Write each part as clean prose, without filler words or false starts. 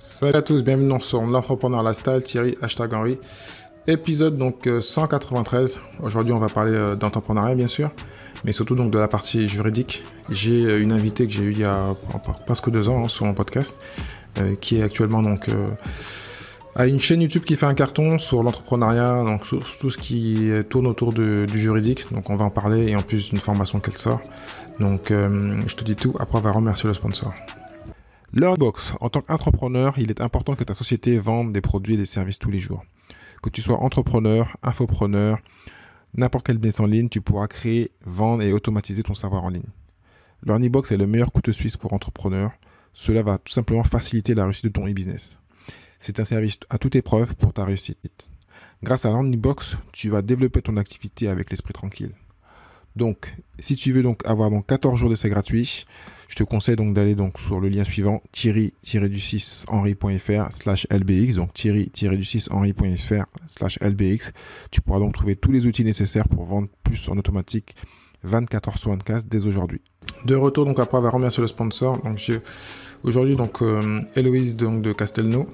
Salut à tous, bienvenue sur l'entrepreneur lifestyle, Thierry, #Henry. Épisode donc 193. Aujourd'hui, on va parler d'entrepreneuriat bien sûr, mais surtout donc de la partie juridique. J'ai une invitée que j'ai eue il y a presque 2 ans sur mon podcast, qui est actuellement donc a une chaîne YouTube qui fait un carton sur l'entrepreneuriat, donc sur tout ce qui tourne autour du juridique. Donc on va en parler et en plus d'une formation qu'elle sort. Donc je te dis tout, après on va remercier le sponsor. Learnbox, en tant qu'entrepreneur, il est important que ta société vende des produits et des services tous les jours. Que tu sois entrepreneur, infopreneur, n'importe quel business en ligne, tu pourras créer, vendre et automatiser ton savoir en ligne. Learnbox est le meilleur couteau suisse pour entrepreneurs. Cela va tout simplement faciliter la réussite de ton e-business. C'est un service à toute épreuve pour ta réussite. Grâce à Learnbox, tu vas développer ton activité avec l'esprit tranquille. Donc, si tu veux donc avoir 14 jours d'essai gratuit, je te conseille donc d'aller donc sur le lien suivant thierry-du6henry.fr/lbx, donc thierry-du6henry.fr/lbx. Tu pourras donc trouver tous les outils nécessaires pour vendre plus en automatique 24 heures sur 24 dès aujourd'hui. De retour donc après avoir remercié le sponsor, donc j'ai aujourd'hui donc Héloïse donc de Castelnau,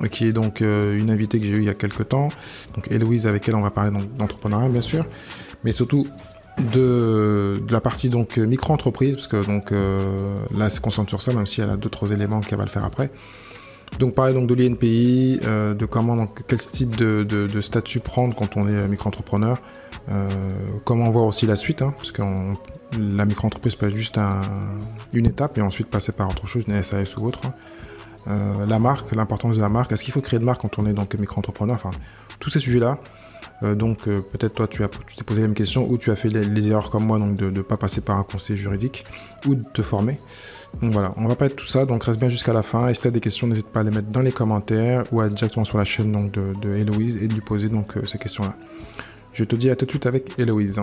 qui est donc une invitée que j'ai eue il y a quelques temps. Donc Héloïse, avec elle on va parler donc d'entrepreneuriat bien sûr, mais surtout de la partie donc micro-entreprise, parce que donc là elle se concentre sur ça, même si elle a d'autres éléments qu'elle va le faire après. Donc parler donc de l'INPI, de comment donc quel type de statut prendre quand on est micro-entrepreneur, comment voir aussi la suite, parce que la micro-entreprise peut être juste une étape et ensuite passer par autre chose, une SAS ou autre. La marque, l'importance de la marque, est-ce qu'il faut créer de marque quand on est donc micro-entrepreneur, enfin tous ces sujets-là. Donc peut-être toi tu t'es posé la même question ou tu as fait les erreurs comme moi, donc de ne pas passer par un conseiller juridique ou de te former. Donc voilà, on va parler de tout ça, donc reste bien jusqu'à la fin. Et si tu as des questions, n'hésite pas à les mettre dans les commentaires ou à directement sur la chaîne donc, de Héloïse et de lui poser donc ces questions-là. Je te dis à tout de suite avec Héloïse.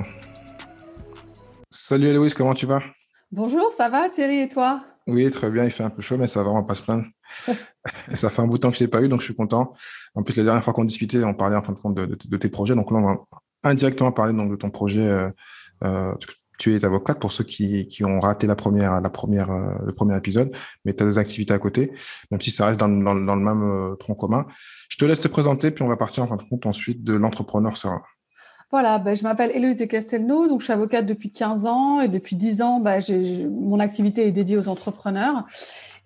Salut Héloïse, comment tu vas? Bonjour, ça va Thierry et toi? Oui, très bien, il fait un peu chaud, mais ça va, on va pas se plaindre. Et ça fait un bout de temps que je ne t'ai pas eu, donc je suis content. En plus, la dernière fois qu'on discutait, on parlait en fin de compte de tes projets. Donc là, on va indirectement parler donc, de ton projet. Tu es avocate pour ceux qui ont raté le premier épisode, mais tu as des activités à côté, même si ça reste dans le même tronc commun. Je te laisse te présenter, puis on va partir en fin de compte ensuite de l'entrepreneur sera. Voilà, je m'appelle Héloïse de Castelnau, donc je suis avocate depuis 15 ans et depuis 10 ans, mon activité est dédiée aux entrepreneurs.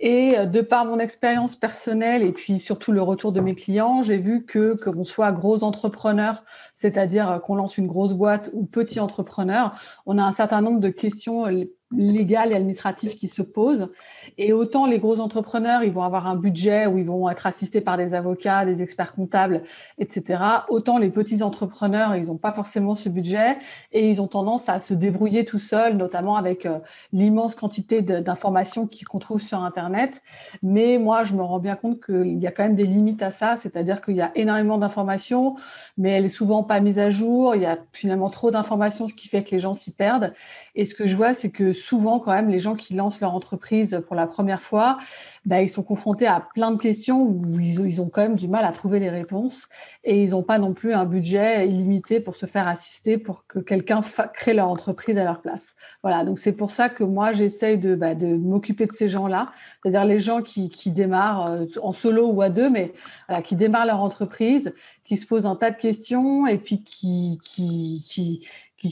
Et de par mon expérience personnelle et puis surtout le retour de mes clients, j'ai vu que l'on soit gros entrepreneur, c'est-à-dire qu'on lance une grosse boîte ou petit entrepreneur, on a un certain nombre de questions légales et administratives qui se posent. Et autant les gros entrepreneurs, ils vont avoir un budget où ils vont être assistés par des avocats, des experts comptables, etc. Autant les petits entrepreneurs, ils n'ont pas forcément ce budget et ils ont tendance à se débrouiller tout seuls, notamment avec l'immense quantité d'informations qu'on trouve sur Internet. Mais moi, je me rends bien compte qu'il y a quand même des limites à ça, c'est-à-dire qu'il y a énormément d'informations, mais elle est souvent pas mise à jour. Il y a finalement trop d'informations, ce qui fait que les gens s'y perdent. Et ce que je vois, c'est que souvent, quand même, les gens qui lancent leur entreprise pour la première fois, ils sont confrontés à plein de questions où ils ont quand même du mal à trouver les réponses et ils n'ont pas non plus un budget illimité pour se faire assister pour que quelqu'un crée leur entreprise à leur place. Voilà, donc c'est pour ça que moi, j'essaye de m'occuper de ces gens-là, c'est-à-dire les gens qui démarrent en solo ou à deux, mais voilà, qui démarrent leur entreprise, qui se posent un tas de questions et puis qui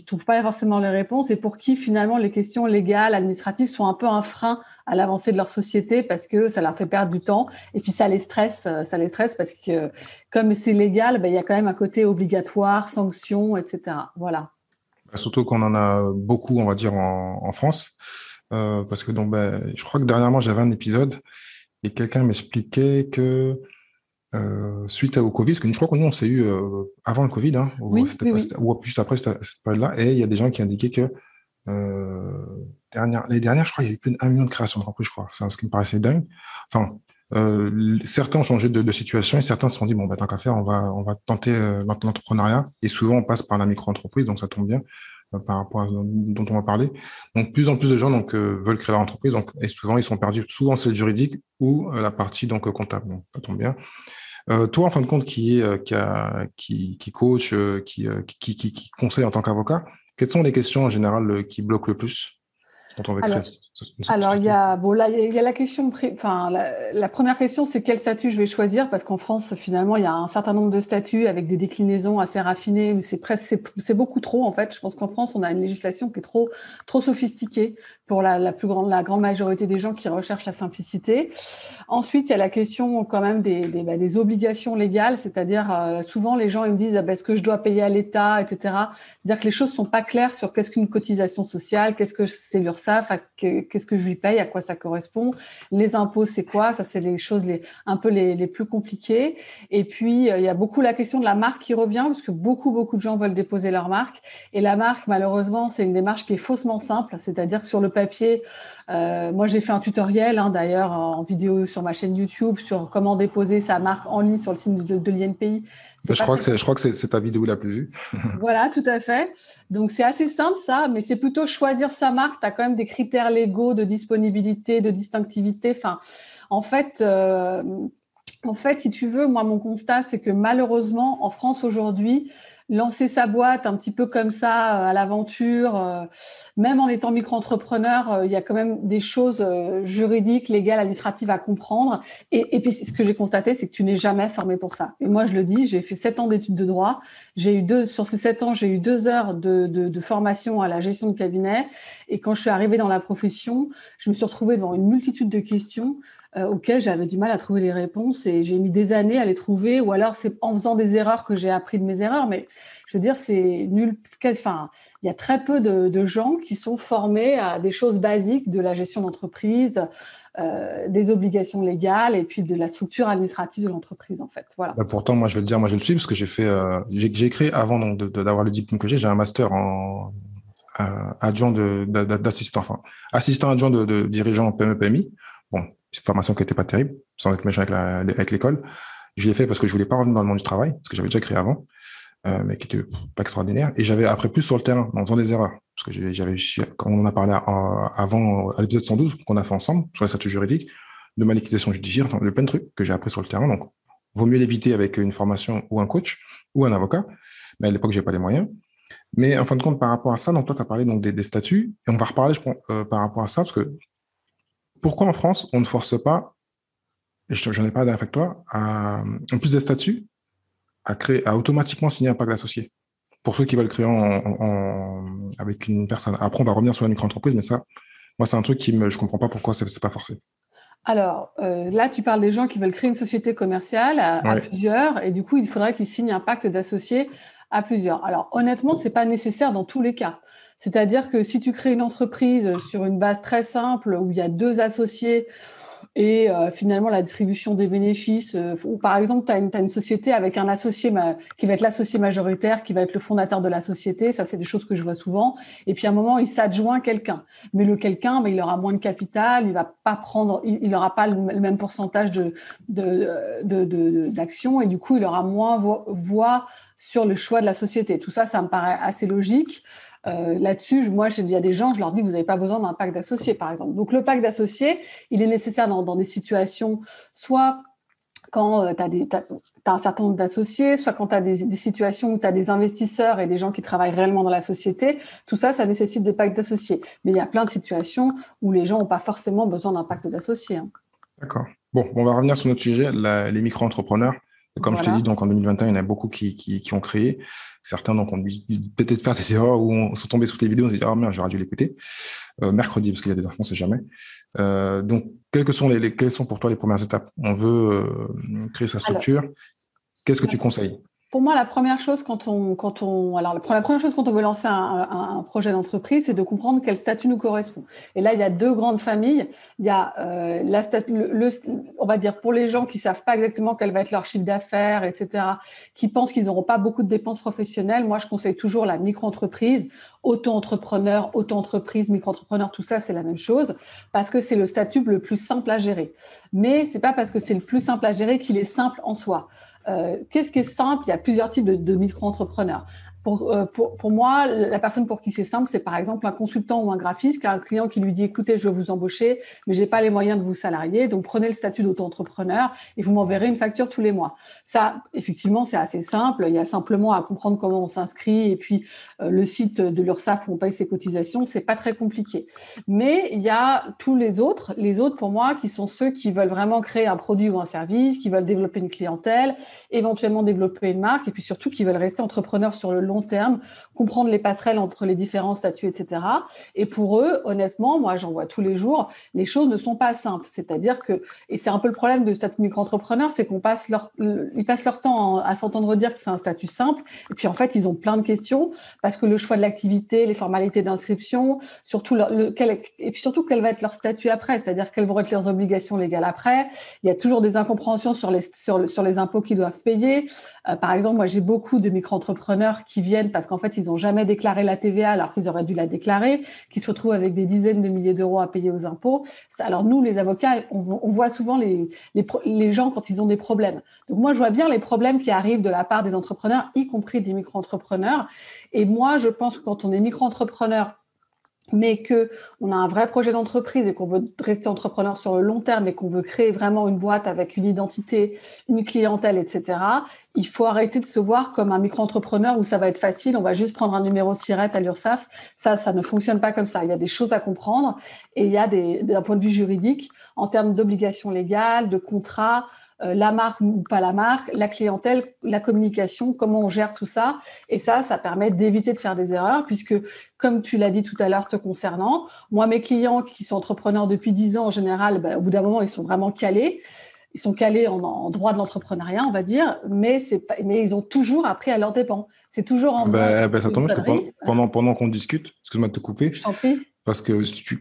trouvent pas forcément les réponses et pour qui finalement les questions légales, administratives sont un peu un frein à l'avancée de leur société parce que ça leur fait perdre du temps et puis ça les stresse parce que comme c'est légal, il y a quand même un côté obligatoire, sanctions, etc. Voilà. Surtout qu'on en a beaucoup, on va dire, en France. Parce que donc, je crois que dernièrement, j'avais un épisode et quelqu'un m'expliquait que suite au Covid, parce que je crois que nous, on s'est eu avant le Covid, ou, Oui, oui, oui. ou juste après cette période-là, et il y a des gens qui indiquaient que les dernières, je crois, il y a eu plus d'1 million de créations d'entreprises, je crois. C'est ce qui me paraissait dingue. Enfin, certains ont changé de situation et certains se sont dit, bon, tant qu'à faire, on va tenter l'entrepreneuriat. Et souvent, on passe par la micro-entreprise, donc ça tombe bien par rapport à ce dont on va parler. Donc, plus en plus de gens donc, veulent créer leur entreprise, donc, et souvent, ils sont perdus. Souvent, c'est le juridique ou la partie donc, comptable. Donc, ça tombe bien. Toi, en fin de compte, qui coach, qui conseille en tant qu'avocat, quelles sont les questions en général qui bloquent le plus quand on veut créer? Alors, Alors, il y a la question, enfin, la première question, c'est quel statut je vais choisir, parce qu'en France, finalement, il y a un certain nombre de statuts avec des déclinaisons assez raffinées, mais c'est beaucoup trop, en fait. Je pense qu'en France, on a une législation qui est trop sophistiquée pour la grande majorité des gens qui recherchent la simplicité. Ensuite, il y a la question quand même des obligations légales, c'est-à-dire souvent les gens ils me disent est-ce que je dois payer à l'État, etc. C'est-à-dire que les choses sont pas claires sur qu'est-ce qu'une cotisation sociale, qu'est-ce que c'est l'URSSAF, qu'est-ce que je lui paye, à quoi ça correspond, les impôts c'est quoi, ça c'est les choses un peu les plus compliquées. Et puis il y a beaucoup la question de la marque qui revient parce que beaucoup de gens veulent déposer leur marque et la marque malheureusement c'est une démarche qui est faussement simple, c'est-à-dire que sur le papier moi, j'ai fait un tutoriel, d'ailleurs, en vidéo sur ma chaîne YouTube sur comment déposer sa marque en ligne sur le site de l'INPI. Je crois que c'est ta vidéo la plus vue. Voilà, tout à fait. Donc, c'est assez simple, ça, mais c'est plutôt choisir sa marque. Tu as quand même des critères légaux de disponibilité, de distinctivité. Enfin, en fait, si tu veux, moi, mon constat, c'est que malheureusement, en France aujourd'hui, lancer sa boîte un petit peu comme ça à l'aventure, même en étant micro-entrepreneur, il y a quand même des choses juridiques, légales, administratives à comprendre. Et puis, ce que j'ai constaté, c'est que tu n'es jamais formé pour ça. Et moi, je le dis, j'ai fait 7 ans d'études de droit. Sur ces 7 ans, j'ai eu 2 heures de formation à la gestion de cabinet. Et quand je suis arrivée dans la profession, je me suis retrouvée devant une multitude de questions auxquelles j'avais du mal à trouver les réponses et j'ai mis des années à les trouver, ou alors c'est en faisant des erreurs que j'ai appris de mes erreurs, mais je veux dire, c'est nul. Enfin, il y a très peu de gens qui sont formés à des choses basiques de la gestion d'entreprise, des obligations légales et puis de la structure administrative de l'entreprise, en fait. Voilà. Pourtant, moi, je vais le dire, moi, je le suis parce que j'ai créé avant donc, d'avoir le diplôme que j'ai un master en adjoint d'assistant, enfin, assistant adjoint de dirigeant PME-PMI. Bon, c'est une formation qui n'était pas terrible, sans être méchant avec l'école. Je l'ai fait parce que je voulais pas revenir dans le monde du travail, parce que j'avais déjà créé avant, mais qui était pas extraordinaire. Et j'avais appris plus sur le terrain, en faisant des erreurs. Parce que j'avais, quand on en a parlé avant, à l'épisode 112, qu'on a fait ensemble, sur les statuts juridiques, de ma liquidation judiciaire, de plein de trucs que j'ai appris sur le terrain. Donc, vaut mieux l'éviter avec une formation ou un coach ou un avocat. Mais à l'époque, j'ai pas les moyens. Mais en fin de compte, par rapport à ça, donc toi, tu as parlé donc, des statuts, et on va reparler, je pense, par rapport à ça, parce que pourquoi en France, on ne force pas, et j'en ai parlé avec toi, en plus des statuts, à automatiquement signer un pacte d'associés pour ceux qui veulent créer avec une personne. Après, on va revenir sur la micro-entreprise, mais ça, moi, c'est un truc je comprends pas pourquoi c'est pas forcé. Alors, là, tu parles des gens qui veulent créer une société commerciale à plusieurs, et du coup, il faudrait qu'ils signent un pacte d'associés à plusieurs. Alors, honnêtement, c'est pas nécessaire dans tous les cas. C'est-à-dire que si tu crées une entreprise sur une base très simple où il y a 2 associés et finalement la distribution des bénéfices, ou par exemple, tu as une société avec un associé qui va être l'associé majoritaire, qui va être le fondateur de la société, ça c'est des choses que je vois souvent, et puis à un moment, il s'adjoint quelqu'un. Mais le quelqu'un, il aura moins de capital, il n'aura pas le même pourcentage d'actions, et du coup, il aura moins voix sur le choix de la société. Tout ça, ça me paraît assez logique. Là-dessus, moi, il y a des gens, je leur dis, vous n'avez pas besoin d'un pacte d'associés, par exemple. Donc, le pacte d'associés, il est nécessaire dans des situations, soit quand tu as un certain nombre d'associés, soit quand tu as des situations où tu as des investisseurs et des gens qui travaillent réellement dans la société. Tout ça, ça nécessite des pactes d'associés. Mais il y a plein de situations où les gens n'ont pas forcément besoin d'un pacte d'associés. D'accord. Bon, on va revenir sur notre sujet, les micro-entrepreneurs. Comme je t'ai dit, donc en 2021, il y en a beaucoup qui ont créé. Certains donc, ont dû peut-être faire des erreurs ou sont tombés sous tes vidéos, on s'est dit, oh merde, j'aurais dû les péter. Mercredi, parce qu'il y a des enfants, on sait jamais. Donc, quelles sont pour toi les premières étapes? On veut créer sa structure. Qu'est-ce que tu conseilles? Pour moi, la première chose quand on veut lancer un projet d'entreprise, c'est de comprendre quel statut nous correspond. Et là, il y a 2 grandes familles. Il y a on va dire pour les gens qui savent pas exactement quel va être leur chiffre d'affaires, etc., qui pensent qu'ils n'auront pas beaucoup de dépenses professionnelles. Moi, je conseille toujours la micro-entreprise, auto-entreprise, micro-entrepreneur, tout ça, c'est la même chose, parce que c'est le statut le plus simple à gérer. Mais c'est pas parce que c'est le plus simple à gérer qu'il est simple en soi. Qu'est-ce qui est simple? Il y a plusieurs types de micro-entrepreneurs. Pour moi, la personne pour qui c'est simple, c'est par exemple un consultant ou un graphiste qui a un client qui lui dit « Écoutez, je veux vous embaucher, mais je n'ai pas les moyens de vous salarier, donc prenez le statut d'auto-entrepreneur et vous m'enverrez une facture tous les mois. » Ça, effectivement, c'est assez simple. Il y a simplement à comprendre comment on s'inscrit et puis le site de l'URSSAF où on paye ses cotisations, c'est pas très compliqué. Mais il y a tous les autres pour moi, qui sont ceux qui veulent vraiment créer un produit ou un service, qui veulent développer une clientèle, éventuellement développer une marque et puis surtout qui veulent rester entrepreneurs sur le long terme, comprendre les passerelles entre les différents statuts, etc. Et pour eux, honnêtement, moi, j'en vois tous les jours, les choses ne sont pas simples. C'est-à-dire que, et c'est un peu le problème de cette micro-entrepreneur, c'est qu'ils passent leur temps à s'entendre dire que c'est un statut simple. Et puis, en fait, ils ont plein de questions parce que le choix de l'activité, les formalités d'inscription, surtout et puis surtout, quel va être leur statut après, c'est-à-dire quelles vont être leurs obligations légales après. Il y a toujours des incompréhensions sur les impôts qu'ils doivent payer. Par exemple, moi, j'ai beaucoup de micro-entrepreneurs qui viennent parce qu'en fait, ils n'ont jamais déclaré la TVA alors qu'ils auraient dû la déclarer, qui se retrouvent avec des dizaines de milliers d'euros à payer aux impôts. Alors nous, les avocats, on voit souvent les gens quand ils ont des problèmes. Donc moi, je vois bien les problèmes qui arrivent de la part des entrepreneurs, y compris des micro-entrepreneurs. Et moi, je pense que quand on est micro-entrepreneur, mais qu'on a un vrai projet d'entreprise et qu'on veut rester entrepreneur sur le long terme et qu'on veut créer vraiment une boîte avec une identité, une clientèle, etc., il faut arrêter de se voir comme un micro-entrepreneur où ça va être facile, on va juste prendre un numéro SIRET à l'URSSAF. Ça ne fonctionne pas comme ça. Il y a des choses à comprendre et il y a d'un point de vue juridique, en termes d'obligations légales, de contrats, la marque ou pas la marque, la clientèle, la communication, comment on gère tout ça. Et ça permet d'éviter de faire des erreurs puisque, comme tu l'as dit tout à l'heure te concernant, moi, mes clients qui sont entrepreneurs depuis 10 ans, en général, au bout d'un moment, ils sont vraiment calés. Ils sont calés en droit de l'entrepreneuriat, on va dire, mais ils ont toujours appris à leurs dépens. C'est toujours en faisant Ça tombe parce que pendant qu'on discute, excuse-moi de te couper, je t'en prie. parce que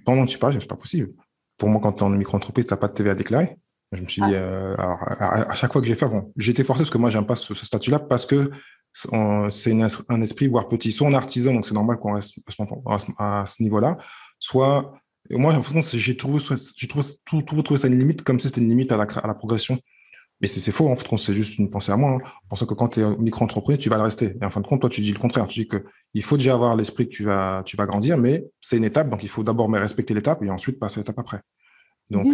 pendant que tu parles, c'est pas possible. Pour moi, quand tu es en micro-entreprise, tu n'as pas de TVA à déclarer. Je me suis dit, alors, à chaque fois que j'ai fait, bon, j'ai été forcé parce que moi, j'aime pas ce statut-là parce que c'est un esprit, voire petit. Soit on est artisan, donc c'est normal qu'on reste à ce niveau-là, soit, et moi, en fait, j'ai trouvé ça une limite, comme si c'était une limite à la progression. Mais c'est faux, en fait, c'est juste une pensée à moi. On pense que quand tu es micro-entrepreneur, tu vas le rester. Et en fin de compte, toi, tu dis le contraire. Tu dis qu'il faut déjà avoir l'esprit que tu vas grandir, mais c'est une étape, donc il faut d'abord respecter l'étape et ensuite passer à l'étape après. Donc,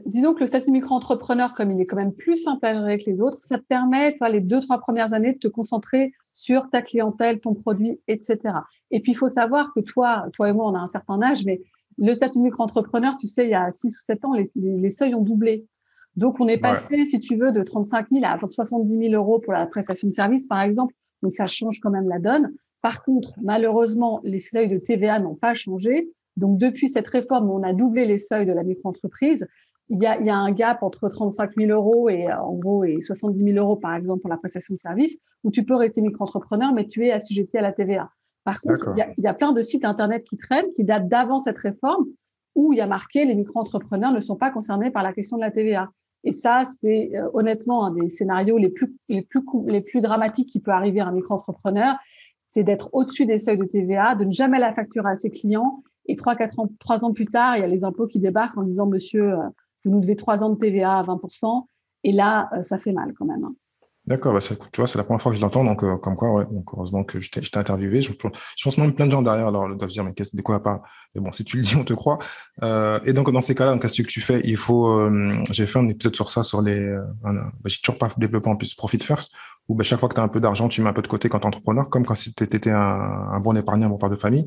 disons que le statut micro-entrepreneur, comme il est quand même plus simple à gérer que les autres, ça te permet, les 2-3 premières années, de te concentrer sur ta clientèle, ton produit, etc. Et puis, il faut savoir que toi et moi, on a un certain âge, mais le statut de micro-entrepreneur, tu sais, il y a 6 ou 7 ans, les seuils ont doublé. Donc, on est passé, si tu veux, de 35 000 à 70 000 euros pour la prestation de service, par exemple. Donc, ça change quand même la donne. Par contre, malheureusement, les seuils de TVA n'ont pas changé. Donc, depuis cette réforme où on a doublé les seuils de la micro-entreprise, il y a un gap entre 35 000 euros et 70 000 euros, par exemple, pour la prestation de service, où tu peux rester micro-entrepreneur, mais tu es assujetti à la TVA. Par contre, il y a plein de sites Internet qui traînent, qui datent d'avant cette réforme, où il y a marqué les micro-entrepreneurs ne sont pas concernés par la question de la TVA. Et ça, c'est honnêtement un des scénarios les plus dramatiques qui peut arriver à un micro-entrepreneur, c'est d'être au-dessus des seuils de TVA, de ne jamais la facturer à ses clients. Et 3 ans plus tard, il y a les impôts qui débarquent en disant « Monsieur, vous nous devez 3 ans de TVA à 20%. » Et là, ça fait mal quand même. D'accord, tu vois, c'est la première fois que je l'entends, donc comme quoi, ouais, donc heureusement que je t'ai interviewé. Je pense même plein de gens derrière alors doivent se dire, mais de quoi elle parle? Mais bon, si tu le dis, on te croit. Et donc, dans ces cas-là, donc, qu'est-ce que tu fais? J'ai fait un épisode sur ça, sur j'ai toujours pas développé en plus Profit First, où chaque fois que tu as un peu d'argent, tu mets un peu de côté quand tu es entrepreneur, comme quand si tu étais un bon épargnant, un bon père de famille.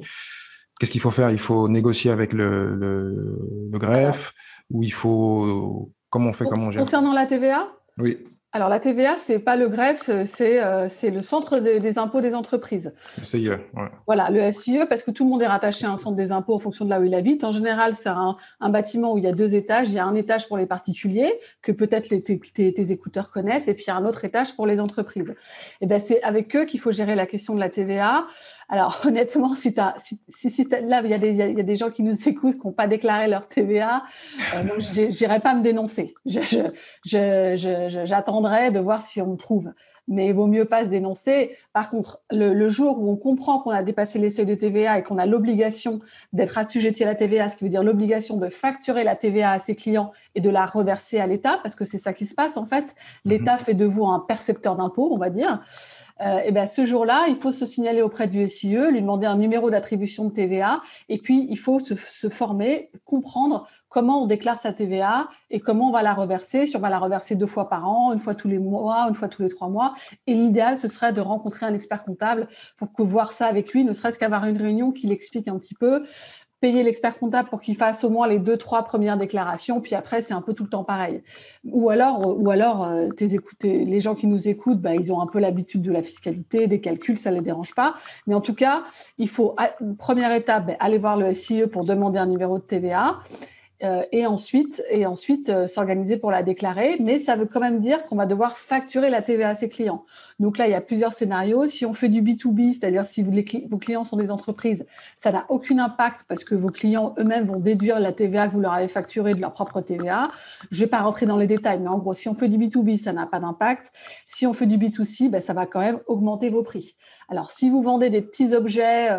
Qu'est-ce qu'il faut faire? Il faut négocier avec le greffe, ou il faut, comment on gère? Concernant la TVA? Oui. Alors, la TVA, c'est pas le greffe, c'est le centre des impôts des entreprises. Le CIE, ouais. Voilà, le SIE, parce que tout le monde est rattaché à un centre des impôts en fonction de là où il habite. En général, c'est un bâtiment où il y a 2 étages. Il y a un étage pour les particuliers, que peut-être tes écouteurs connaissent, et puis il y a un autre étage pour les entreprises. Et ben, c'est avec eux qu'il faut gérer la question de la TVA. Alors, honnêtement, là, il y a des gens qui nous écoutent, qui n'ont pas déclaré leur TVA. Donc, je n'irai pas me dénoncer. J'attendrai de voir si on me trouve. mais il vaut mieux pas se dénoncer. Par contre, le jour où on comprend qu'on a dépassé les seuils de TVA et qu'on a l'obligation d'être assujetti à la TVA, ce qui veut dire l'obligation de facturer la TVA à ses clients et de la reverser à l'État, parce que c'est ça qui se passe en fait. L'État fait de vous un percepteur d'impôts, on va dire. Et ben ce jour-là, il faut se signaler auprès du SIE, lui demander un numéro d'attribution de TVA, et puis il faut se former, comprendre comment on déclare sa TVA et comment on va la reverser, si on va la reverser 2 fois par an, une fois tous les mois, une fois tous les 3 mois. Et l'idéal, ce serait de rencontrer un expert comptable pour que voir ça avec lui, ne serait-ce qu'avoir une réunion qui l'explique un petit peu, payer l'expert comptable pour qu'il fasse au moins les 2-3 premières déclarations, puis après, c'est un peu tout le temps pareil. Ou alors les gens qui nous écoutent, bah, ils ont un peu l'habitude de la fiscalité, des calculs, ça ne les dérange pas. Mais en tout cas, il faut, première étape, bah, aller voir le SIE pour demander un numéro de TVA. Et ensuite s'organiser pour la déclarer. Mais ça veut quand même dire qu'on va devoir facturer la TVA à ses clients. Donc là, il y a plusieurs scénarios. Si on fait du B2B, c'est-à-dire si vos clients sont des entreprises, ça n'a aucun impact parce que vos clients eux-mêmes vont déduire la TVA que vous leur avez facturée de leur propre TVA. Je ne vais pas rentrer dans les détails, mais en gros, si on fait du B2B, ça n'a pas d'impact. Si on fait du B2C, ben, ça va quand même augmenter vos prix. Alors, si vous vendez des petits objets,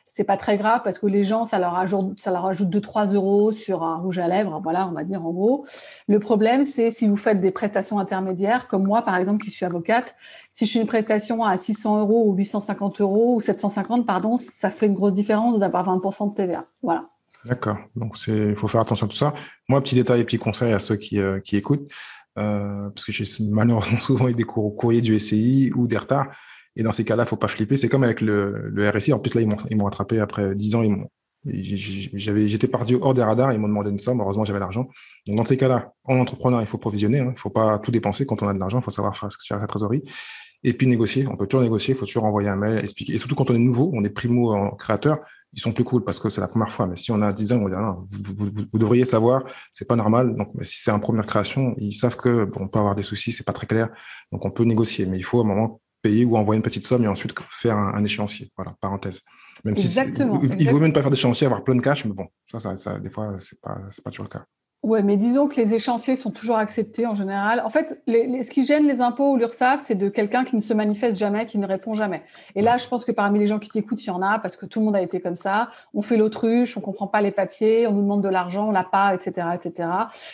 c'est pas très grave parce que les gens, ça leur ajoute 2-3 euros sur un rouge à lèvres, voilà, on va dire en gros. Le problème, c'est si vous faites des prestations intermédiaires, comme moi, par exemple, qui suis avocate. Si je fais une prestation à 600 euros ou 850 euros ou 750, pardon, ça fait une grosse différence d'avoir 20% de TVA. Voilà. D'accord. Donc, il faut faire attention à tout ça. Moi, petit détail et petit conseil à ceux qui écoutent, parce que j'ai malheureusement souvent eu des courriers du SCI ou des retards. Et dans ces cas-là, faut pas flipper. C'est comme avec le RSI. En plus, là, ils m'ont rattrapé après 10 ans. J'étais perdu hors des radars. Ils m'ont demandé une somme. Heureusement, j'avais l'argent. Donc, dans ces cas-là, en entrepreneur, il faut provisionner. Il faut pas tout dépenser quand on a de l'argent. Il faut savoir faire sa trésorerie. Et puis, négocier. On peut toujours négocier. Il faut toujours envoyer un mail, expliquer. Et surtout quand on est nouveau, on est primo créateur. Ils sont plus cool parce que c'est la première fois. Mais si on a 10 ans, on va dire non, vous devriez savoir, c'est pas normal. Donc, si c'est une première création, ils savent que on peut avoir des soucis, c'est pas très clair. Donc, on peut négocier. Mais il faut à un moment payer ou envoyer une petite somme et ensuite faire un échéancier. Voilà, parenthèse. Même Exactement. si il vaut même pas faire d'échéancier, avoir plein de cash, mais bon, ça des fois, c'est pas toujours le cas. Ouais, mais disons que les échéanciers sont toujours acceptés en général. En fait, ce qui gêne les impôts ou l'URSSAF, c'est de quelqu'un qui ne se manifeste jamais, qui ne répond jamais. Et là, je pense que parmi les gens qui t'écoutent, il y en a, parce que tout le monde a été comme ça. On fait l'autruche, on comprend pas les papiers, on nous demande de l'argent, on l'a pas, etc., etc.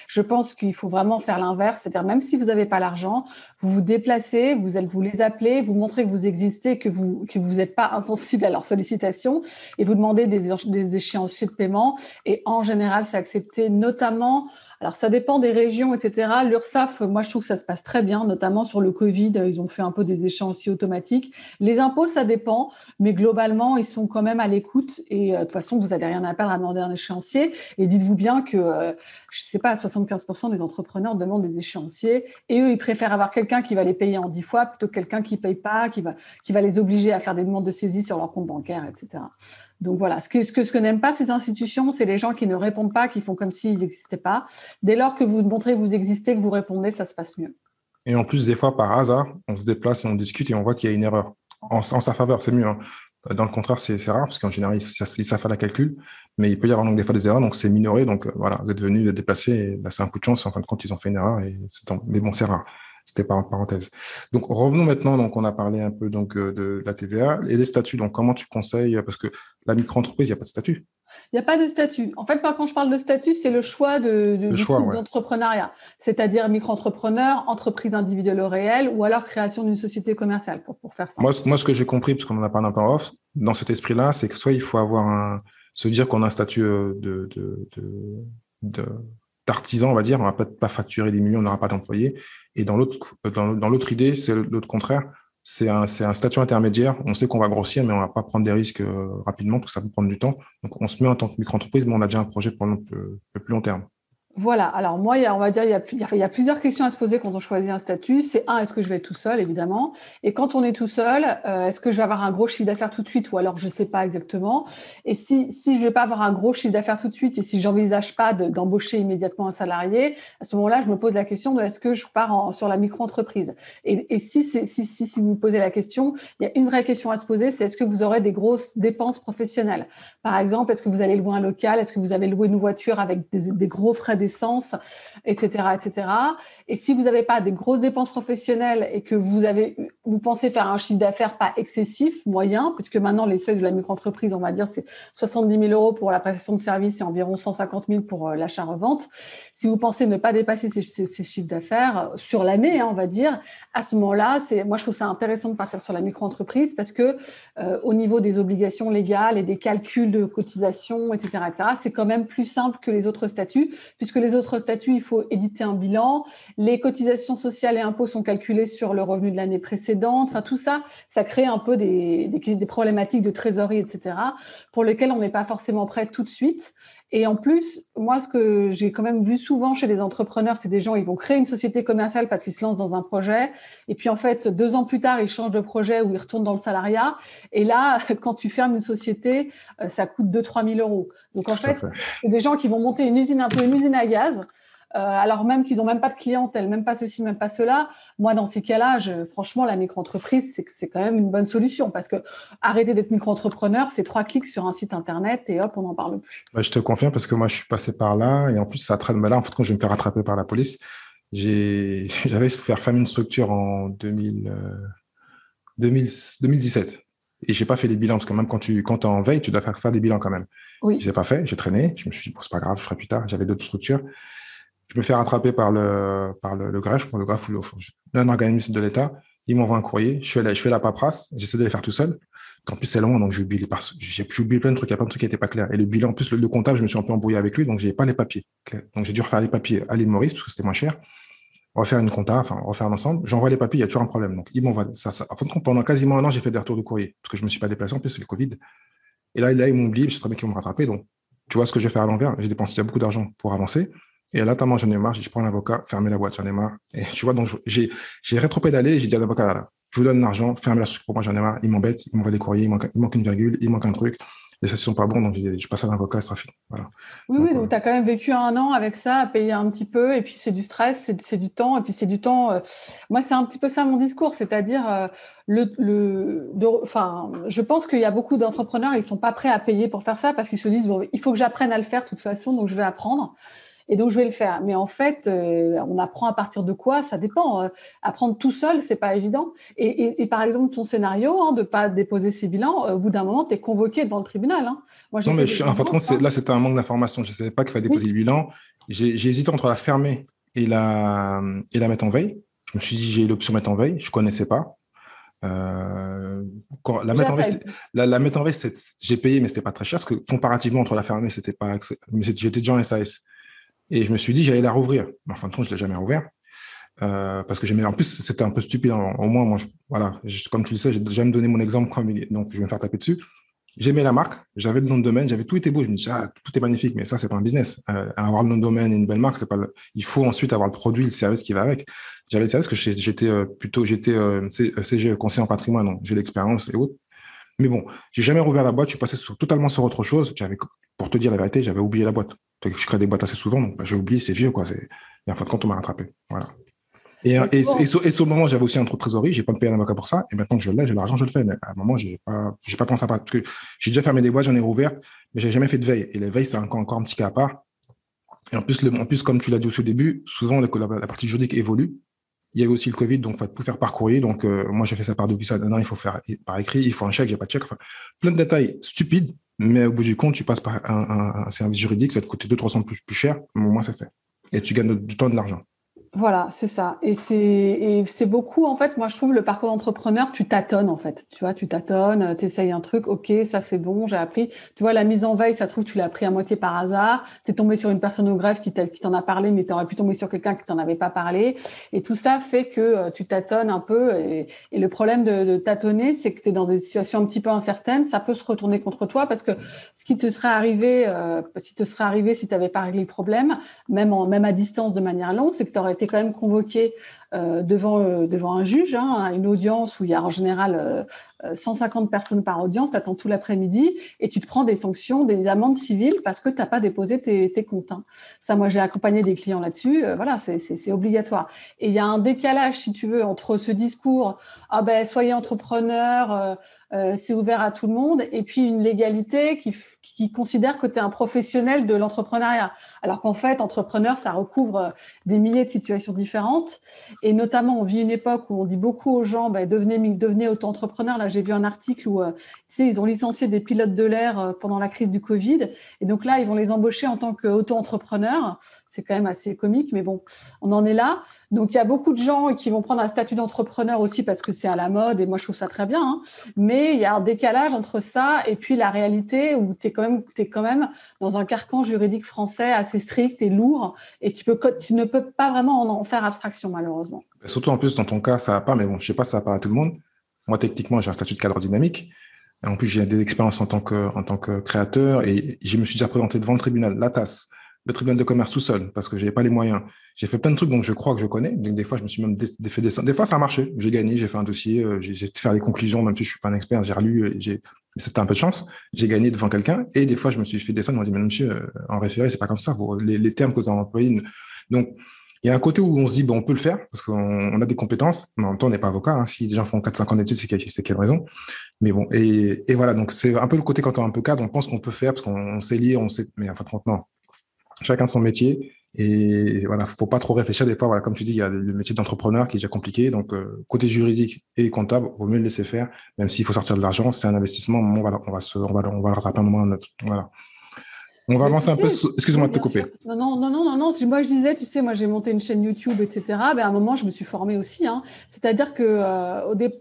Je pense qu'il faut vraiment faire l'inverse, c'est-à-dire même si vous n'avez pas l'argent, vous vous déplacez, vous les appelez, vous montrez que vous existez, que vous êtes pas insensible à leurs sollicitations, et vous demandez des échéanciers de paiement. Et en général, c'est accepté, notamment. Alors, ça dépend des régions, etc. L'URSSAF, moi, je trouve que ça se passe très bien, notamment sur le Covid. Ils ont fait un peu des échéanciers automatiques. Les impôts, ça dépend, mais globalement, ils sont quand même à l'écoute. Et de toute façon, vous n'avez rien à perdre à demander un échéancier. Et dites-vous bien que, je ne sais pas, 75% des entrepreneurs demandent des échéanciers. Et eux, ils préfèrent avoir quelqu'un qui va les payer en 10 fois plutôt que quelqu'un qui ne paye pas, qui va les obliger à faire des demandes de saisie sur leur compte bancaire, etc. Donc voilà, ce que n'aiment pas ces institutions, c'est les gens qui ne répondent pas, qui font comme s'ils n'existaient pas. Dès lors que vous montrez que vous existez, que vous répondez, ça se passe mieux. Et en plus, des fois, par hasard, on se déplace et on discute et on voit qu'il y a une erreur. En sa faveur, c'est mieux. Hein. Dans le contraire, c'est rare, parce qu'en général, ils savent faire la calcul, mais il peut y avoir donc des fois des erreurs, donc c'est minoré. Donc voilà, vous êtes venu, vous êtes déplacé, et bah, c'est un coup de chance. En fin de compte, ils ont fait une erreur, mais bon, c'est rare. C'était par parenthèse. Donc revenons maintenant. Donc on a parlé un peu donc de la TVA et des statuts. Donc comment tu conseilles, parce que la micro-entreprise, il n'y a pas de statut. Il n'y a pas de statut. En fait, quand je parle de statut, c'est le choix du type d'entrepreneuriat, c'est-à-dire micro-entrepreneur, entreprise individuelle au réel, ou alors création d'une société commerciale, pour faire ça. Moi, ce que j'ai compris, parce qu'on en a parlé un peu en off, dans cet esprit-là, c'est que soit il faut se dire qu'on a un statut d'artisan, on va dire, on va pas facturer des millions, on n'aura pas d'employés. Et dans l'autre idée, c'est l'autre contraire, c'est un statut intermédiaire. On sait qu'on va grossir, mais on va pas prendre des risques rapidement, parce que ça peut prendre du temps. Donc, on se met en tant que micro-entreprise, mais on a déjà un projet pour le plus long terme. Voilà. Alors moi, on va dire, il y a plusieurs questions à se poser quand on choisit un statut. C'est est-ce que je vais être tout seul, évidemment. Et quand on est tout seul, est-ce que je vais avoir un gros chiffre d'affaires tout de suite, ou alors je sais pas exactement. Et si je vais pas avoir un gros chiffre d'affaires tout de suite, et si j'envisage pas d'embaucher immédiatement un salarié, à ce moment-là, je me pose la question de est-ce que je pars sur la micro-entreprise. Et si vous me posez la question, il y a une vraie question à se poser, c'est est-ce que vous aurez des grosses dépenses professionnelles. Par exemple, est-ce que vous allez louer un local, est-ce que vous avez loué une voiture avec des gros frais d'essence, etc., etc. Et si vous n'avez pas des grosses dépenses professionnelles et que vous vous pensez faire un chiffre d'affaires pas excessif, moyen, puisque maintenant les seuils de la micro-entreprise, on va dire, c'est 70 000 euros pour la prestation de service et environ 150 000 pour l'achat-revente. Si vous pensez ne pas dépasser ces chiffres d'affaires sur l'année, on va dire, à ce moment-là, moi je trouve ça intéressant de partir sur la micro-entreprise parce que au niveau des obligations légales et des calculs de cotisation, etc., c'est quand même plus simple que les autres statuts, puisque les autres statuts, il faut éditer un bilan, les cotisations sociales et impôts sont calculés sur le revenu de l'année précédente. Enfin, tout ça, ça crée un peu des problématiques de trésorerie, etc., pour lesquelles on n'est pas forcément prêt tout de suite. Et en plus, moi, ce que j'ai quand même vu souvent chez les entrepreneurs, c'est des gens, ils vont créer une société commerciale parce qu'ils se lancent dans un projet. Et puis, en fait, 2 ans plus tard, ils changent de projet ou ils retournent dans le salariat. Et là, quand tu fermes une société, ça coûte 2 000 à 3 000 euros. Donc, en fait, c'est des gens qui vont monter une usine, un peu une usine à gaz. Alors même qu'ils n'ont même pas de clientèle, même pas ceci, même pas cela. Moi, dans ces cas-là, franchement, la micro-entreprise, c'est quand même une bonne solution parce que arrêter d'être micro-entrepreneur, c'est 3 clics sur un site internet et hop, on n'en parle plus. Bah, je te confirme parce que moi, je suis passé par là et en plus, ça traîne. Bah là, en fait, quand je vais me faire rattraper par la police, j'avais fait fermer une structure en 2017 et j'ai pas fait les bilans parce que même quand tu es en veille, tu dois faire des bilans quand même. Oui. Je l'ai pas fait, j'ai traîné. Je me suis dit, bon, c'est pas grave, je ferai plus tard. J'avais d'autres structures. Je me fais rattraper par le greffe, pour le greffe ou un organisme de l'État. Ils m'envoient un courrier. Je fais la paperasse. J'essaie de les faire tout seul. En plus, c'est long, donc j'ai oublié plein de trucs. Il y a plein de trucs qui n'étaient pas clairs. Et le bilan, en plus, le comptable, je me suis un peu embrouillé avec lui, donc j'ai pas les papiers. Donc j'ai dû refaire les papiers à l'île Maurice parce que c'était moins cher. Refaire une compta, enfin, refaire un ensemble. J'envoie les papiers, il y a toujours un problème. Donc, ils m'envoient ça. En fin de compte, pendant quasiment un an, j'ai fait des retours de courrier parce que je me suis pas déplacé. En plus, c'est le Covid. Et là, ils m'ont oublié. Je sais très bien qu'ils vont me rattraper. Donc, tu vois ce que je vais faire à l'envers. J'ai dépensé déjà beaucoup d'argent pour avancer. Et là, tellement j'en ai marre, je prends un avocat, fermez la boîte, j'en ai marre. Et tu vois, donc j'ai rétropédalé, j'ai dit à l'avocat, là, je vous donne l'argent, fermez la structure pour moi, j'en ai marre, il m'embête, il m'envoie des courriers, il manque une virgule, il manque un truc. Les statuts sont pas bons, donc je passe à l'avocat, ça fini. Voilà. Oui, donc tu as quand même vécu un an avec ça, à payer un petit peu, et puis c'est du stress, c'est du temps, et puis c'est du temps. Moi, c'est un petit peu ça mon discours, c'est-à-dire, je pense qu'il y a beaucoup d'entrepreneurs, ils sont pas prêts à payer pour faire ça parce qu'ils se disent, bon, il faut que j'apprenne à le faire de toute façon, donc je vais apprendre. Et donc, je vais le faire. Mais en fait, on apprend à partir de quoi? Ça dépend. Apprendre tout seul, c'est pas évident. Et par exemple, ton scénario, de pas déposer ses bilans, au bout d'un moment, tu es convoqué devant le tribunal. Moi, non, mais en fin de compte, là, c'était un manque d'information. Je ne savais pas qu'il fallait déposer le bilan. J'ai hésité entre la fermer et la mettre en veille. Je me suis dit, j'ai l'option mettre en veille. Je ne connaissais pas. La mettre en veille, j'ai payé, mais c'était pas très cher, parce que comparativement entre la fermer, c'était pas, mais j'étais déjà en SAS. Et je me suis dit, j'allais la rouvrir. Mais en fin de compte, je l'ai jamais rouvert. Parce que en plus, c'était un peu stupide. Au moins, moi, voilà, comme tu le sais, j'ai déjà me donné mon exemple, donc je vais me faire taper dessus. J'aimais la marque, j'avais le nom de domaine, j'avais tout été beau. Je me dis, tout est magnifique, mais ça, c'est pas un business. Avoir le nom de domaine et une belle marque, c'est pas il faut ensuite avoir le produit, le service qui va avec. J'avais le service que j'étais CG, conseiller en patrimoine, donc j'ai l'expérience et autres. Mais bon, j'ai jamais rouvert la boîte, je suis passé totalement sur autre chose. Pour te dire la vérité, j'avais oublié la boîte. Je crée des boîtes assez souvent, donc j'ai oublié, c'est vieux, quoi. Et en fin de compte, on m'a rattrapé. Voilà. Et sur le moment, j'avais aussi un trou de trésorerie, j'ai pas me payer un avocat pour ça, et maintenant que je l'ai, j'ai l'argent, je le fais. Mais à un moment, j'ai pas pensé à pas, parce que j'ai déjà fermé des boîtes, j'en ai rouvert, mais j'ai jamais fait de veille. Et les veilles, c'est encore un petit cas à part. Et en plus, comme tu l'as dit aussi au début, souvent, la partie juridique évolue. Il y avait aussi le Covid, donc il faut tout faire par courrier. Donc, moi, j'ai fait ça par DocuSign. Non, il faut faire par écrit, il faut un chèque, j'ai pas de chèque. Enfin, plein de détails stupides, mais au bout du compte, tu passes par un service juridique, ça te coûte 200-300 plus cher, mais au moins, c'est fait. Et tu gagnes du temps et de l'argent. Voilà, c'est ça. Et c'est beaucoup, en fait, moi, je trouve le parcours d'entrepreneur, tu tâtonnes, en fait. Tu vois, tu tâtonnes, tu essayes un truc, ok, ça c'est bon, j'ai appris. Tu vois, la mise en veille, ça se trouve, tu l'as appris à moitié par hasard. Tu es tombé sur une personne au greffe qui t'en a parlé, mais tu aurais pu tomber sur quelqu'un qui t'en avait pas parlé. Et tout ça fait que tu tâtonnes un peu. Et le problème de tâtonner, c'est que tu es dans des situations un petit peu incertaines. Ça peut se retourner contre toi parce que ce qui te serait arrivé, si tu n'avais pas réglé le problème, même à distance de manière longue, c'est que tu aurais été quand même convoqué devant un juge, à une audience où il y a en général 150 personnes par audience, tu attends tout l'après-midi et tu te prends des sanctions, des amendes civiles parce que tu n'as pas déposé tes comptes. Ça, moi, j'ai accompagné des clients là-dessus. Voilà, c'est obligatoire. Et il y a un décalage, si tu veux, entre ce discours « Ah ben, soyez entrepreneur », c'est ouvert à tout le monde, et puis une légalité qui considère que tu es un professionnel de l'entrepreneuriat. Alors qu'en fait, entrepreneur, ça recouvre des milliers de situations différentes. Et notamment, on vit une époque où on dit beaucoup aux gens, devenez auto-entrepreneur. Là, j'ai vu un article où, tu sais, ils ont licencié des pilotes de l'air pendant la crise du Covid. Et donc là, ils vont les embaucher en tant qu'auto-entrepreneurs. C'est quand même assez comique, mais bon, on en est là. Donc, il y a beaucoup de gens qui vont prendre un statut d'entrepreneur aussi parce que c'est à la mode. Et moi, je trouve ça très bien, hein. Mais il y a un décalage entre ça et puis la réalité où tu es quand même dans un carcan juridique français assez strict et lourd. Et tu ne peux pas vraiment en faire abstraction, malheureusement. Surtout en plus, dans ton cas, ça va pas, mais bon, je sais pas si ça va pas à tout le monde. Moi, techniquement, j'ai un statut de cadre dynamique. Et en plus, j'ai des expériences en tant que créateur et je me suis déjà présenté devant le tribunal, la TAS, le tribunal de commerce tout seul parce que j'avais pas les moyens. J'ai fait plein de trucs, donc je crois que je connais. Donc, des fois, je me suis même fait descendre. Des fois, ça a marché. J'ai gagné, j'ai fait un dossier, j'ai essayé de faire des conclusions, même si je suis pas un expert, j'ai relu, c'était un peu de chance. J'ai gagné devant quelqu'un et des fois, je me suis fait descendre. On m'a dit, mais monsieur, en référé, c'est pas comme ça. Les termes que vous avez employés. Donc, il y a un côté où on se dit, bon, on peut le faire parce qu'on a des compétences, mais en même temps, on n'est pas avocat, hein. Si des gens font 4-5 ans d'études, c'est quelle raison? Mais bon, et voilà, donc c'est un peu le côté quand on est un peu cadre, on pense qu'on peut faire parce qu'on sait lire, on sait, mais en fait, non. Chacun son métier. Et voilà, faut pas trop réfléchir. Des fois, voilà, comme tu dis, il y a le métier d'entrepreneur qui est déjà compliqué. Donc, côté juridique et comptable, vaut mieux le laisser faire, même s'il faut sortir de l'argent. C'est un investissement. On va le rattraper un moment ou un autre. Voilà. On va Mais avancer un peu. écoutez, Excuse-moi oui, de te bien sûr. couper. Non. Moi, je disais, tu sais, moi, j'ai monté une chaîne YouTube, etc. À un moment, je me suis formée aussi, hein. C'est-à-dire que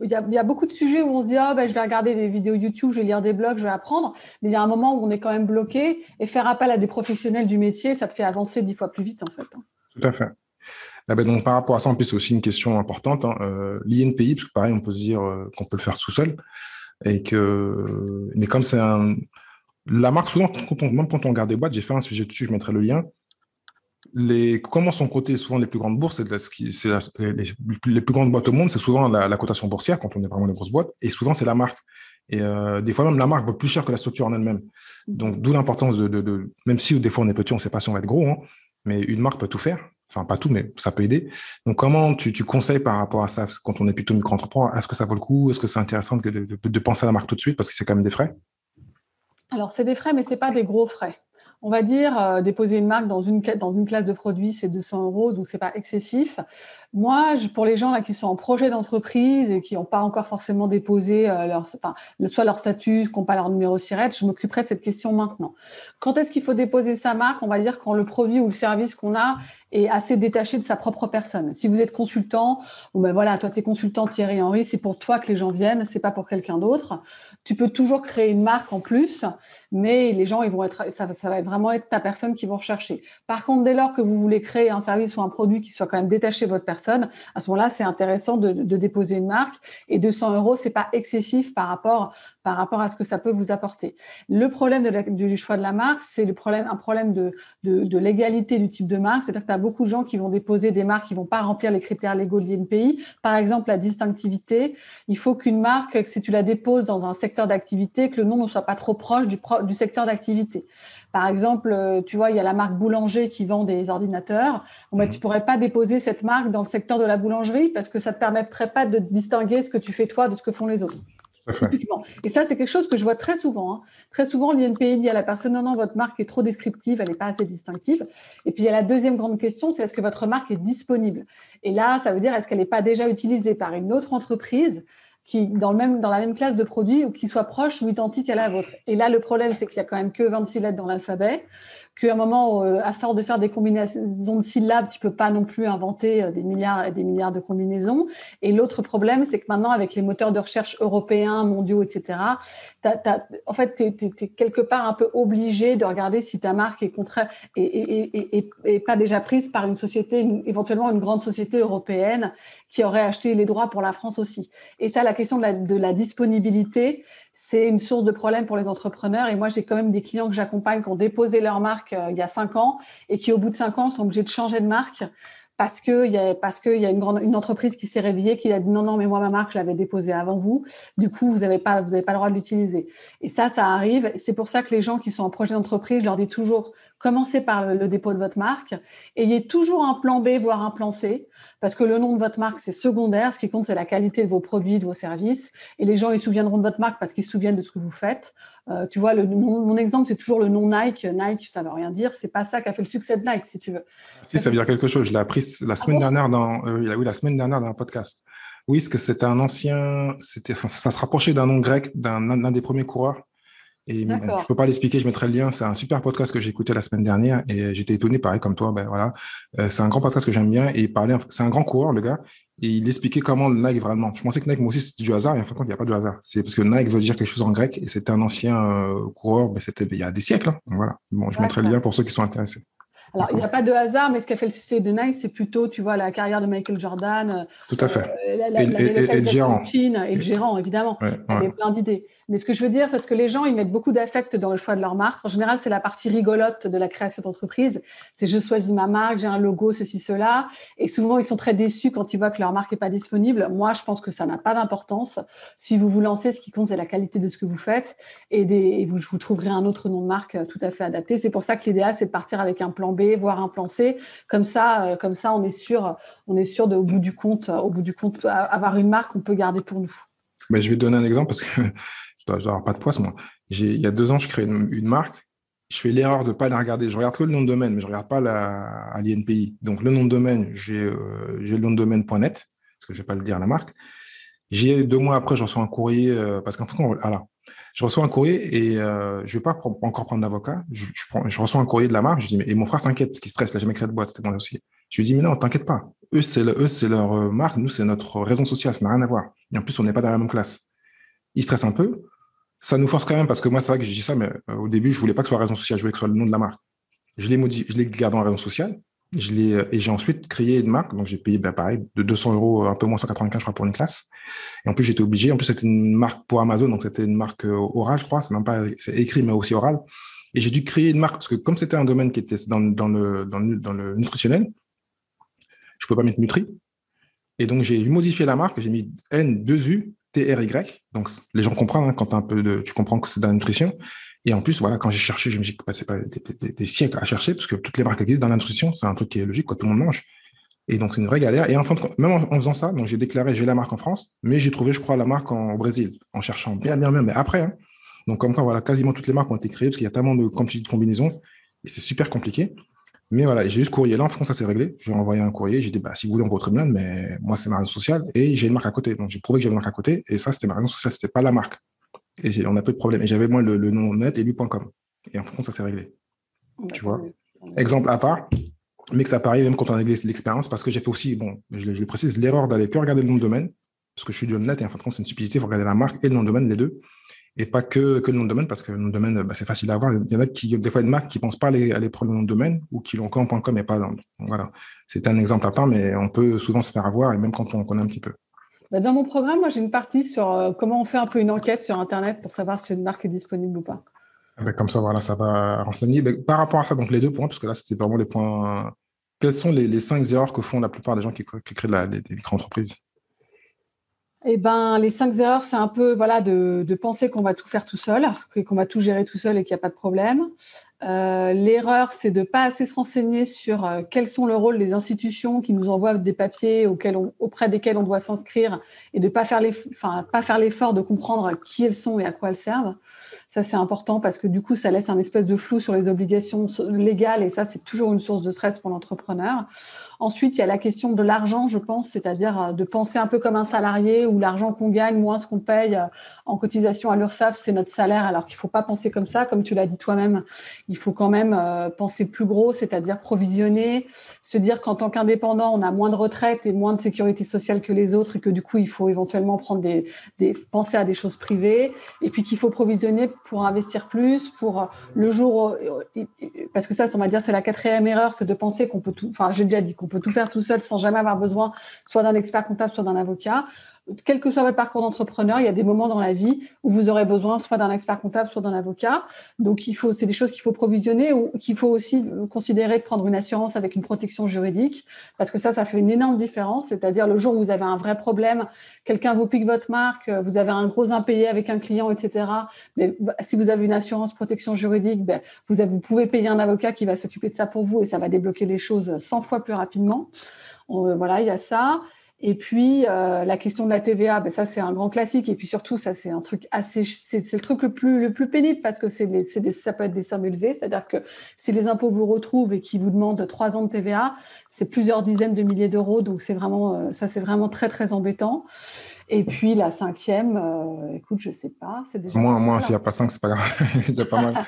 il y a beaucoup de sujets où on se dit, je vais regarder des vidéos YouTube, je vais lire des blogs, je vais apprendre. Mais il y a un moment où on est quand même bloqué et faire appel à des professionnels du métier, ça te fait avancer 10 fois plus vite, en fait, hein. Tout à fait. Ah ben donc, par rapport à ça, en plus, c'est aussi une question importante, hein. L'INPI, parce que pareil, on peut se dire qu'on peut le faire tout seul. Mais comme la marque, souvent, même quand on regarde des boîtes, j'ai fait un sujet dessus, je mettrai le lien. Comment sont cotées souvent les plus grandes bourses, les plus grandes boîtes au monde, c'est souvent la cotation boursière quand on est vraiment des grosses boîtes, et souvent c'est la marque. Et des fois même la marque vaut plus cher que la structure en elle-même. Donc d'où l'importance même si des fois on est petit, on ne sait pas si on va être gros, hein, mais une marque peut tout faire. Enfin, pas tout, mais ça peut aider. Donc, comment tu conseilles par rapport à ça quand on est plutôt micro-entrepreneur? Est-ce que ça vaut le coup? Est-ce que c'est intéressant de penser à la marque tout de suite parce que c'est quand même des frais? Alors, c'est des frais, mais c'est pas des gros frais. On va dire, déposer une marque dans une classe de produits, c'est 200 €, donc c'est pas excessif. Moi, pour les gens là qui sont en projet d'entreprise et qui n'ont pas encore forcément déposé soit leur statut, qui n'ont pas leur numéro SIRET, je m'occuperai de cette question maintenant. Quand est-ce qu'il faut déposer sa marque? On va dire quand le produit ou le service qu'on a est assez détaché de sa propre personne. Si vous êtes consultant, voilà, toi tu es consultant Thierry Henry, c'est pour toi que les gens viennent, c'est pas pour quelqu'un d'autre. Tu peux toujours créer une marque en plus, mais les gens, ça va vraiment être ta personne qu'ils vont rechercher. Par contre, dès lors que vous voulez créer un service ou un produit qui soit quand même détaché de votre personne, à ce moment-là, c'est intéressant de déposer une marque. Et 200 €, c'est pas excessif par rapport à ce que ça peut vous apporter. Le problème du choix de la marque, c'est un problème de légalité du type de marque. C'est-à-dire que tu as beaucoup de gens qui vont déposer des marques qui vont pas remplir les critères légaux de l'INPI. Par exemple, la distinctivité. Il faut qu'une marque, si tu la déposes dans un secteur d'activité, que le nom ne soit pas trop proche du secteur d'activité. Par exemple, tu vois, il y a la marque Boulanger qui vend des ordinateurs. Tu pourrais pas déposer cette marque dans le secteur de la boulangerie parce que ça te permettrait pas de distinguer ce que tu fais toi de ce que font les autres. Typiquement. Et ça, c'est quelque chose que je vois très souvent, hein. Très souvent, l'INPI dit à la personne, non, votre marque est trop descriptive, elle n'est pas assez distinctive. Et puis, il y a la deuxième grande question, c'est est-ce que votre marque est disponible? Et là, ça veut dire, est-ce qu'elle n'est pas déjà utilisée par une autre entreprise qui, dans la même classe de produits ou qui soit proche ou identique à la vôtre? Et là, le problème, c'est qu'il n'y a quand même que 26 lettres dans l'alphabet, qu'à un moment, à force de faire des combinaisons de syllabes, tu peux pas non plus inventer des milliards et des milliards de combinaisons. Et l'autre problème, c'est que maintenant, avec les moteurs de recherche européens, mondiaux, etc., en fait, t'es quelque part un peu obligé de regarder si ta marque est pas déjà prise par une société, éventuellement une grande société européenne qui aurait acheté les droits pour la France aussi. Et ça, la question de la disponibilité, c'est une source de problème pour les entrepreneurs. Et moi, j'ai quand même des clients que j'accompagne qui ont déposé leur marque il y a 5 ans et qui, au bout de 5 ans, sont obligés de changer de marque parce qu'il y a une entreprise qui s'est réveillée, qui a dit non, mais moi, ma marque, je l'avais déposée avant vous. Du coup, vous n'avez pas le droit de l'utiliser. Et ça arrive. C'est pour ça que les gens qui sont en projet d'entreprise, je leur dis toujours, commencez par le dépôt de votre marque. Ayez toujours un plan B, voire un plan C, parce que le nom de votre marque, c'est secondaire. Ce qui compte, c'est la qualité de vos produits, de vos services. Et les gens, ils se souviendront de votre marque parce qu'ils se souviennent de ce que vous faites. Tu vois, mon exemple, c'est toujours le nom Nike. Nike, ça ne veut rien dire. C'est pas ça qui a fait le succès de Nike, si tu veux. Si, ça veut dire quelque chose. Je l'ai appris la semaine dernière oui, la semaine dernière dans un podcast. Oui, parce que c'était un ancien, ça se rapprochait d'un nom grec, d'un des premiers coureurs. Et mais bon, je peux pas l'expliquer, je mettrai le lien. C'est un super podcast que j'ai écouté la semaine dernière et j'étais étonné, pareil comme toi. Ben voilà, c'est un grand podcast que j'aime bien et c'est un grand coureur le gars et il expliquait comment le Nike vraiment. Je pensais que Nike moi aussi c'était du hasard et en fin de compte il n'y a pas de hasard. C'est parce que Nike veut dire quelque chose en grec et c'était un ancien coureur, ben c'était il y a des siècles. Hein. Donc voilà. Bon, je mettrai le lien pour ceux qui sont intéressés. Alors, il n'y a pas de hasard, mais ce qui a fait le succès de Nike, c'est plutôt, tu vois, la carrière de Michael Jordan, Tout à fait. la Et le gérant. Chine et le gérant, évidemment. Ouais, Il y avait plein d'idées. Mais ce que je veux dire, parce que les gens, ils mettent beaucoup d'affect dans le choix de leur marque. En général, c'est la partie rigolote de la création d'entreprise. C'est je choisis ma marque, j'ai un logo, ceci, cela. Et souvent, ils sont très déçus quand ils voient que leur marque n'est pas disponible. Moi, je pense que ça n'a pas d'importance. Si vous vous lancez, ce qui compte, c'est la qualité de ce que vous faites. Et vous trouverez un autre nom de marque tout à fait adapté. C'est pour ça que l'idéal, c'est de partir avec un plan B, voire un plan C. Comme ça, on est sûr de, au bout du compte, avoir une marque qu'on peut garder pour nous. Mais je vais te donner un exemple parce que je dois avoir pas de poisse, moi. Il y a 2 ans, je crée une marque. Je fais l'erreur de ne pas la regarder. Je regarde que le nom de domaine, mais je ne regarde pas à l'INPI. Donc, le nom de domaine, j'ai le nom de domaine.net, parce que je ne vais pas le dire à la marque. 2 mois après, je reçois un courrier, parce qu'en fait, je reçois un courrier et je ne vais pas encore prendre d'avocat. Je reçois un courrier de la marque. Je dis, et mon frère s'inquiète parce qu'il stresse, il n'a jamais créé de boîte, c'était mon dossier. Je lui dis, mais non, t'inquiète pas. Eux, c'est leur marque, nous, c'est notre raison sociale, ça n'a rien à voir. Et en plus, on n'est pas dans la même classe. Ils stressent un peu. Ça nous force quand même, parce que moi, c'est vrai que je dis ça, mais au début, je voulais pas que ce soit raison sociale, je voulais que ce soit le nom de la marque. Je l'ai gardé en raison sociale. Et j'ai ensuite créé une marque. Donc, j'ai payé, pareil, de 200 euros, un peu moins 195, je crois, pour une classe. Et en plus, j'étais obligé. En plus, c'était une marque pour Amazon. Donc, c'était une marque orale, je crois. C'est écrit, mais aussi oral. Et j'ai dû créer une marque parce que comme c'était un domaine qui était dans le nutritionnel, je ne pouvais pas mettre Nutri. Et donc, j'ai modifié la marque. J'ai mis N2U-T-R-Y. Donc, les gens comprennent, hein, quand tu comprends que c'est dans la nutrition. Et en plus, voilà, quand j'ai cherché, je me dis que c'est pas des siècles à chercher parce que toutes les marques existent dans la nutrition. C'est un truc qui est logique, quoi. Tout le monde mange. Et donc, c'est une vraie galère. Et en fin de compte, même en faisant ça, donc j'ai déclaré, j'ai la marque en France, mais j'ai trouvé, je crois, la marque au Brésil, en cherchant bien, mais après. Hein. Donc, comme quoi, voilà, quasiment toutes les marques ont été créées parce qu'il y a tellement de, comme tu dis, de combinaisons et c'est super compliqué. Mais voilà, j'ai eu ce courrier-là. En France, ça s'est réglé. J'ai envoyé un courrier. J'ai dit, si vous voulez, on va très bien, mais moi, c'est ma raison sociale et j'ai une marque à côté. Donc, j'ai prouvé que j'avais une marque à côté et ça, c'était ma raison sociale, c'était pas la marque. Et on a peu de problème. Et j'avais moi le nom net et lui.com. Et en France, ça s'est réglé. Tu vois. Exemple à part, mais que ça paraît même quand on a l'expérience, parce que j'ai fait aussi, bon, je le précise, l'erreur d'aller que regarder le nom de domaine, parce que je suis du net et en fin de compte, c'est une stupidité, il faut regarder la marque et le nom de domaine, les deux, et pas que le nom de domaine, parce que le nom de domaine, c'est facile à avoir. Il y en a qui, des fois, une marque qui ne pensent pas à aller prendre le nom de domaine ou qui l'ont qu'en .com et pas dans. Voilà. C'est un exemple à part, mais on peut souvent se faire avoir, et même quand on connaît un petit peu. Dans mon programme, moi, j'ai une partie sur comment on fait un peu une enquête sur Internet pour savoir si une marque est disponible ou pas. Comme ça, voilà, ça va renseigner. Par rapport à ça, donc les 2 points, parce que là, c'était vraiment les points. Quelles sont les 5 erreurs que font la plupart des gens qui créent des micro-entreprises? Les 5 erreurs, c'est un peu de penser qu'on va tout faire tout seul, qu'on va tout gérer tout seul et qu'il n'y a pas de problème. L'erreur, c'est de ne pas assez se renseigner sur quels sont le rôle des institutions qui nous envoient des papiers auprès desquels on doit s'inscrire et de ne pas faire l'effort de comprendre qui elles sont et à quoi elles servent. Ça, c'est important parce que du coup, ça laisse un espèce de flou sur les obligations légales et ça, c'est toujours une source de stress pour l'entrepreneur. Ensuite, il y a la question de l'argent, je pense, c'est-à-dire de penser un peu comme un salarié où l'argent qu'on gagne, moins ce qu'on paye en cotisation à l'URSSAF, c'est notre salaire, alors qu'il ne faut pas penser comme ça. Comme tu l'as dit toi-même, il faut quand même penser plus gros, c'est-à-dire provisionner, se dire qu'en tant qu'indépendant, on a moins de retraite et moins de sécurité sociale que les autres et que du coup, il faut éventuellement prendre penser à des choses privées et puis qu'il faut provisionner pour investir plus, pour le jour… Parce que ça, on va dire, c'est la 4e erreur, c'est de penser qu'on peut tout… Enfin, j'ai déjà dit qu'on peut tout faire tout seul sans jamais avoir besoin soit d'un expert comptable, soit d'un avocat. Quel que soit votre parcours d'entrepreneur, il y a des moments dans la vie où vous aurez besoin soit d'un expert comptable, soit d'un avocat. Donc, c'est des choses qu'il faut provisionner ou qu'il faut aussi considérer de prendre une assurance avec une protection juridique parce que ça fait une énorme différence. C'est-à-dire le jour où vous avez un vrai problème, quelqu'un vous pique votre marque, vous avez un gros impayé avec un client, etc. Mais si vous avez une assurance protection juridique, vous pouvez payer un avocat qui va s'occuper de ça pour vous et ça va débloquer les choses 100 fois plus rapidement. Voilà, il y a ça. Et puis, la question de la TVA, ben ça, c'est un grand classique. Et puis surtout, ça, c'est un truc c'est le truc le plus pénible parce que ça peut être des sommes élevées. C'est-à-dire que si les impôts vous retrouvent et qu'ils vous demandent 3 ans de TVA, c'est plusieurs dizaines de milliers d'euros. Donc, c'est vraiment très, très embêtant. Et puis, la cinquième, écoute, je sais pas. C'est déjà. Moi, s'il n'y a pas 5, c'est pas grave. C'est déjà pas mal.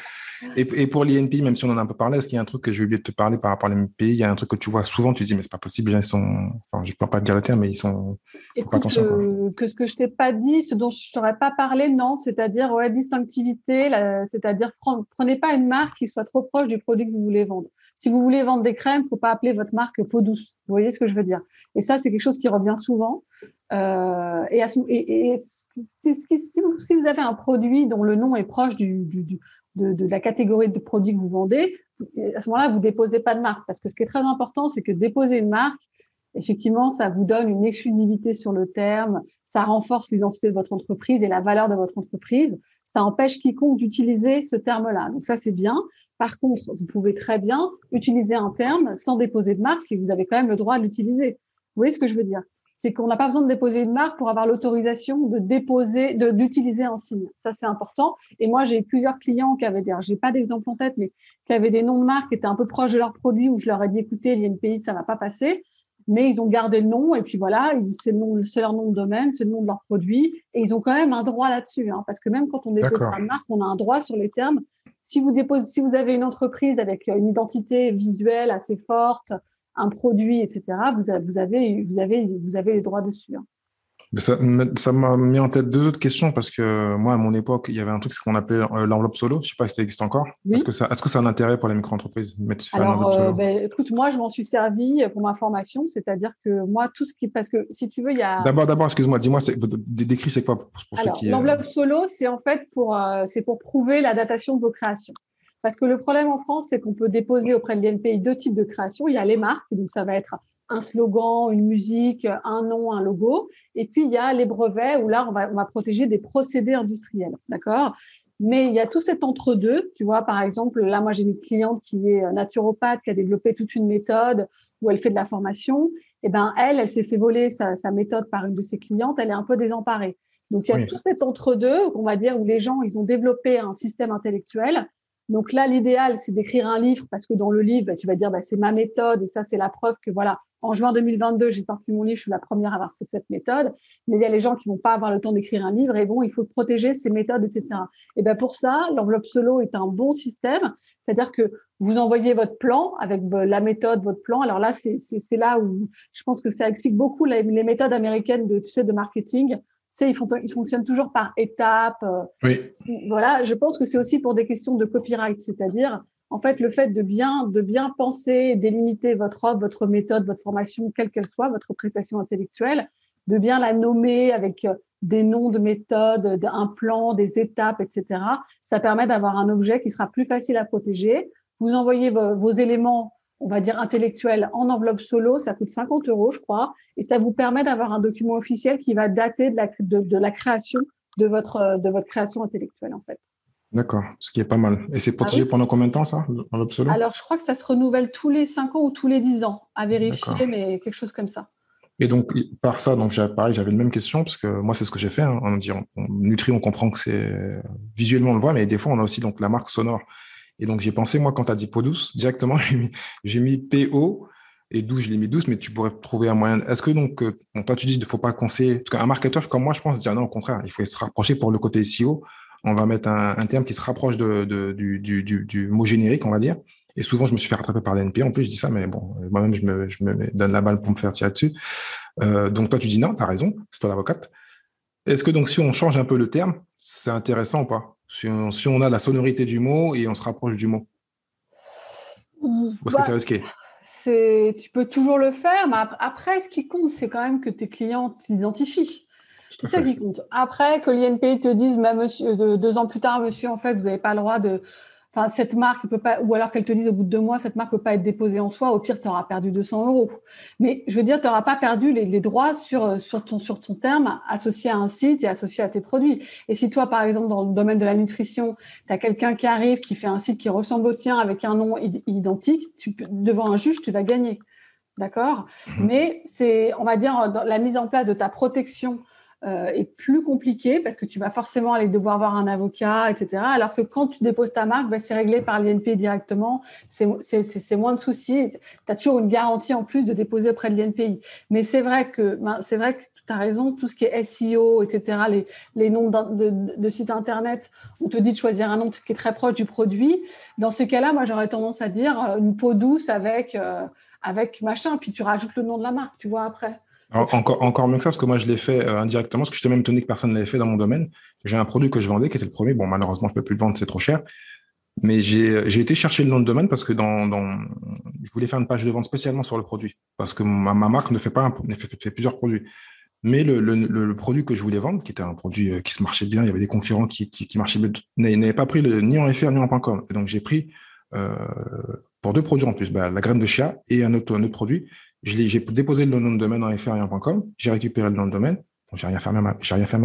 Et pour l'INPI, même si on en a un peu parlé, est-ce qu'il y a un truc que j'ai oublié de te parler par rapport à l'INPI? Il y a un truc que tu vois souvent, tu dis, mais c'est pas possible, les gens, ils sont, enfin, je ne peux pas te dire le terme, mais ils sont, faut pas Écoute, attention, quoi. que ce que je t'ai pas dit, ce dont je t'aurais pas parlé, non, c'est-à-dire distinctivité, c'est-à-dire prenez pas une marque qui soit trop proche du produit que vous voulez vendre. Si vous voulez vendre des crèmes, faut pas appeler votre marque peau douce. Vous voyez ce que je veux dire? Et ça, c'est quelque chose qui revient souvent. Si vous avez un produit dont le nom est proche de la catégorie de produits que vous vendez, à ce moment-là, vous déposez pas de marque. Parce que ce qui est très important, c'est que déposer une marque, effectivement, ça vous donne une exclusivité sur le terme, ça renforce l'identité de votre entreprise et la valeur de votre entreprise. Ça empêche quiconque d'utiliser ce terme-là. Donc ça, c'est bien. Par contre, vous pouvez très bien utiliser un terme sans déposer de marque et vous avez quand même le droit de l'utiliser. Vous voyez ce que je veux dire? C'est qu'on n'a pas besoin de déposer une marque pour avoir l'autorisation d'utiliser un signe. Ça, c'est important. Et moi, j'ai plusieurs clients qui avaient j'ai pas d'exemple en tête, mais qui avaient des noms de marques qui étaient un peu proches de leurs produits où je leur ai dit, écoutez, l'INPI, ça va pas passer. Mais ils ont gardé le nom et puis voilà, c'est leur nom de domaine, c'est le nom de leur produit et ils ont quand même un droit là-dessus, hein, parce que même quand on dépose D'accord. pas de marque, on a un droit sur les termes. Si vous avez une entreprise avec une identité visuelle assez forte, un produit, etc., vous avez les droits dessus, hein. Mais ça m'a mis en tête deux autres questions parce que moi, à mon époque, il y avait un truc, ce qu'on appelait l'enveloppe solo. Je sais pas si ça existe encore. Oui. Est-ce que ça a un intérêt pour les micro-entreprises de faire une enveloppe solo? Écoute, moi, je m'en suis servi pour ma formation, c'est-à-dire que moi, parce que si tu veux, il y a. D'abord, excuse-moi, dis-moi, décris, c'est quoi pour ceux Alors, qui. l'enveloppe solo, c'est en fait c'est pour prouver la datation de vos créations. Parce que le problème en France, c'est qu'on peut déposer auprès de l'INPI 2 types de créations. Il y a les marques, donc ça va être un slogan, une musique, un nom, un logo. Et puis, il y a les brevets où là, on va protéger des procédés industriels. D'accord? Mais il y a tout cet entre-deux. Tu vois, par exemple, là, moi, j'ai une cliente qui est naturopathe, qui a développé toute une méthode où elle fait de la formation. Et ben, elle s'est fait voler sa méthode par une de ses clientes. Elle est un peu désemparée. Donc, il y a Oui. tout cet entre-deux, on va dire, où les gens, ils ont développé un système intellectuel. Donc là, l'idéal, c'est d'écrire un livre parce que dans le livre, tu vas dire, c'est ma méthode et ça, c'est la preuve que voilà, en juin 2022, j'ai sorti mon livre, je suis la première à avoir fait cette méthode. Mais il y a les gens qui vont pas avoir le temps d'écrire un livre et bon, il faut protéger ces méthodes, etc. Et ben pour ça, l'enveloppe solo est un bon système. C'est-à-dire que vous envoyez votre plan avec la méthode, votre plan. Alors là, c'est là où je pense que ça explique beaucoup les méthodes américaines de marketing. Ils fonctionnent toujours par étapes. Oui. Voilà, je pense que c'est aussi pour des questions de copyright, c'est-à-dire en fait le fait de bien penser, délimiter votre offre, votre méthode, votre formation, quelle qu'elle soit, votre prestation intellectuelle, de bien la nommer avec des noms de méthodes, un plan, des étapes, etc. Ça permet d'avoir un objet qui sera plus facile à protéger. Vous envoyez vos éléments, on va dire intellectuels, en enveloppe solo, ça coûte 50 €, je crois, et ça vous permet d'avoir un document officiel qui va dater de la création de votre création intellectuelle, en fait. D'accord, ce qui est pas mal. Et c'est Ah protégé oui? pendant combien de temps, ça, l'enveloppe solo? Alors, je crois que ça se renouvelle tous les 5 ans ou tous les 10 ans, à D'accord. vérifier, mais quelque chose comme ça. Et donc, par ça, donc, pareil, j'avais une même question, parce que moi, c'est ce que j'ai fait, hein. Nutri, on comprend que c'est, visuellement, on le voit, mais des fois, on a aussi, donc, la marque sonore. Et donc, j'ai pensé, moi, quand tu as dit peau douce, directement, j'ai mis PO, et douce, je l'ai mis douce, mais tu pourrais trouver un moyen. Est-ce que, donc, bon, toi, tu dis, il ne faut pas conseiller, en tout cas, un marketeur comme moi, je pense, dire non, au contraire, il faut se rapprocher pour le côté SEO. On va mettre un terme qui se rapproche du mot générique, on va dire. Et souvent, je me suis fait rattraper par l'NP. En plus, je dis ça, mais bon, moi-même, je me donne la balle pour me faire tirer dessus. Donc, toi, tu dis non, tu as raison, c'est toi l'avocate. Est-ce que, donc, si on change un peu le terme, c'est intéressant ou pas? Si on a la sonorité du mot et on se rapproche du mot, ou est-ce que c'est Bah, risqué? tu peux toujours le faire, mais après, ce qui compte, c'est quand même que tes clients t'identifient. Tout C'est à ça fait. qui compte. Après, que l'INPI te dise, 2 ans plus tard, monsieur, en fait, vous n'avez pas le droit Enfin, cette marque peut pas, ou alors qu'elle te dise au bout de 2 mois, cette marque peut pas être déposée en soi. Au pire, tu auras perdu 200 €. Mais je veux dire, tu n'auras pas perdu les droits sur ton terme associé à un site et associé à tes produits. Et si toi, par exemple, dans le domaine de la nutrition, tu as quelqu'un qui arrive, qui fait un site qui ressemble au tien avec un nom identique, devant un juge, tu vas gagner. D'accord? Mais on va dire, dans la mise en place de ta protection est plus compliqué parce que tu vas forcément aller devoir voir un avocat, etc. Alors que quand tu déposes ta marque, c'est réglé par l'INPI directement, c'est moins de soucis. Tu as toujours une garantie en plus de déposer auprès de l'INPI. Mais c'est vrai que tu as raison, tout ce qui est SEO, etc., les noms de sites internet, on te dit de choisir un nom qui est très proche du produit. Dans ce cas-là, moi, j'aurais tendance à dire une peau douce avec machin, puis tu rajoutes le nom de la marque, tu vois, après. Encore mieux que ça, parce que moi, je l'ai fait indirectement, parce que j'étais même étonné que personne ne l'avait fait dans mon domaine. J'ai un produit que je vendais, qui était le premier. Bon, malheureusement, je ne peux plus le vendre, c'est trop cher. Mais j'ai été chercher le nom de domaine parce que je voulais faire une page de vente spécialement sur le produit. Parce que ma marque ne fait pas fait plusieurs produits. Mais le produit que je voulais vendre, qui était un produit qui se marchait bien, il y avait des concurrents qui marchaient bien, n'avait pas pris ni en FR ni en .com. Et donc, j'ai pris euh, pour 2 produits en plus, la graine de chia et un autre produit. J'ai déposé le nom de domaine en FR et en .com. J'ai récupéré le nom de domaine. Bon, j'ai rien fait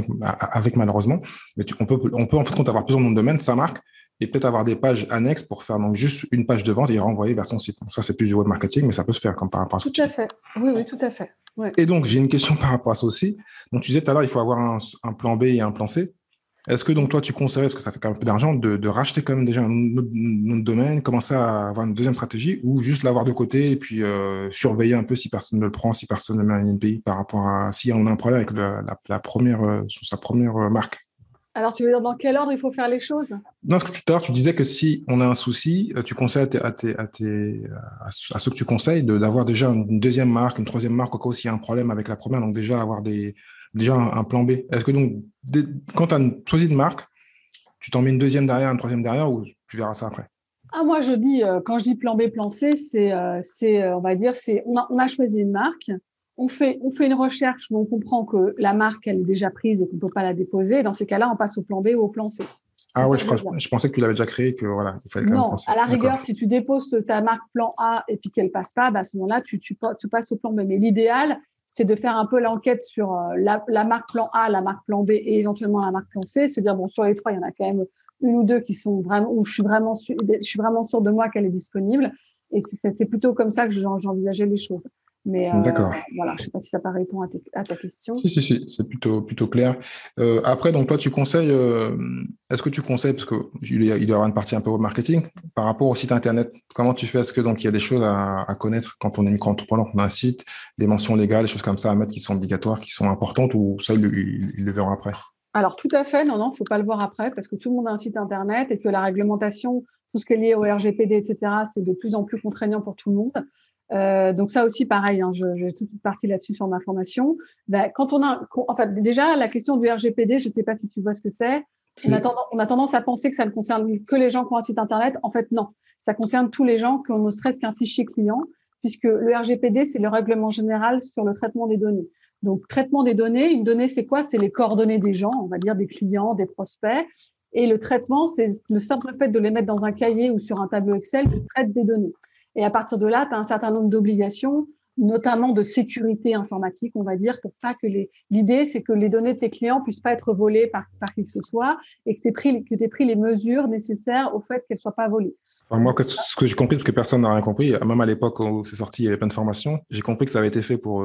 avec malheureusement. Mais on peut en fait compte avoir plusieurs noms de domaine, sa marque, et peut-être avoir des pages annexes pour faire donc juste une page de vente et renvoyer vers son site. Donc ça, c'est plus du web marketing, mais ça peut se faire comme par rapport à ce que tu dis. Tout à fait. Oui, tout à fait. Ouais. Et donc, j'ai une question par rapport à ça aussi. Donc, tu disais tout à l'heure, il faut avoir un plan B et un plan C. Est-ce que donc toi, tu conseillerais, parce que ça fait quand même un peu d'argent, de racheter quand même déjà un autre domaine, commencer à avoir une deuxième stratégie, ou juste l'avoir de côté et puis surveiller un peu si personne ne le prend, si personne ne met un INPI par rapport à si on a un problème avec la première, sur sa première marque? Alors, tu veux dire dans quel ordre il faut faire les choses? Non, parce que tout à l'heure, tu disais que si on a un souci, tu conseilles à ceux que tu conseilles d'avoir déjà une deuxième marque, une troisième marque, au cas où s'il y a un problème avec la première, donc déjà avoir déjà un plan B. Est-ce que donc, quand tu as choisi une marque, tu t'en mets une deuxième derrière, une troisième derrière, ou tu verras ça après? Ah, moi, quand je dis plan B, plan C, on va dire, on a choisi une marque, on fait une recherche où on comprend que la marque, elle est déjà prise et qu'on ne peut pas la déposer. Dans ces cas-là, on passe au plan B ou au plan C. Ah ouais, je pensais que tu l'avais déjà créé, que voilà, il fallait quand même penser. Non, à la rigueur, si tu déposes ta marque plan A et puis qu'elle passe pas, à ce moment-là, tu passes au plan B. Mais l'idéal, c'est de faire un peu l'enquête sur la marque plan A, la marque plan B et éventuellement la marque plan C. Se dire, bon, sur les 3, il y en a quand même une ou deux qui sont vraiment, où je suis vraiment sûre de moi qu'elle est disponible. Et c'est plutôt comme ça que j'envisageais les choses. Mais D'accord. voilà, je ne sais pas si ça répond à ta question. Si, c'est plutôt clair. Après, donc toi, tu conseilles, est-ce que tu conseilles, parce qu'il doit y avoir une partie un peu web marketing, par rapport au site internet, comment tu fais? Est-ce que donc il y a des choses à connaître quand on est micro-entrepreneur, on a un site, des mentions légales, des choses comme ça à mettre qui sont obligatoires, qui sont importantes, ou ça, ils le verront après? Alors, tout à fait, non, il ne faut pas le voir après parce que tout le monde a un site internet et que la réglementation, tout ce qui est lié au RGPD, etc., c'est de plus en plus contraignant pour tout le monde. Donc ça aussi, pareil, hein, j'ai toute une partie là-dessus sur ma formation. Déjà, la question du RGPD, je ne sais pas si tu vois ce que c'est. Si. On a tendance à penser que ça ne concerne que les gens qui ont un site internet. En fait, non. Ça concerne tous les gens qui ont ne serait-ce qu'un fichier client, puisque le RGPD, c'est le règlement général sur le traitement des données. Donc, traitement des données, une donnée, c'est quoi? C'est les coordonnées des gens, on va dire des clients, des prospects. Et le traitement, c'est le simple fait de les mettre dans un cahier ou sur un tableau Excel qui traite des données. Et à partir de là, tu as un certain nombre d'obligations, notamment de sécurité informatique, on va dire, pour pas que l'idée, c'est que les données de tes clients puissent pas être volées par qui que ce soit et que tu aies pris les mesures nécessaires au fait qu'elles soient pas volées. Enfin, moi, ce que j'ai compris, parce que personne n'a rien compris, même à l'époque où c'est sorti, il y avait plein de formations, j'ai compris que ça avait été fait pour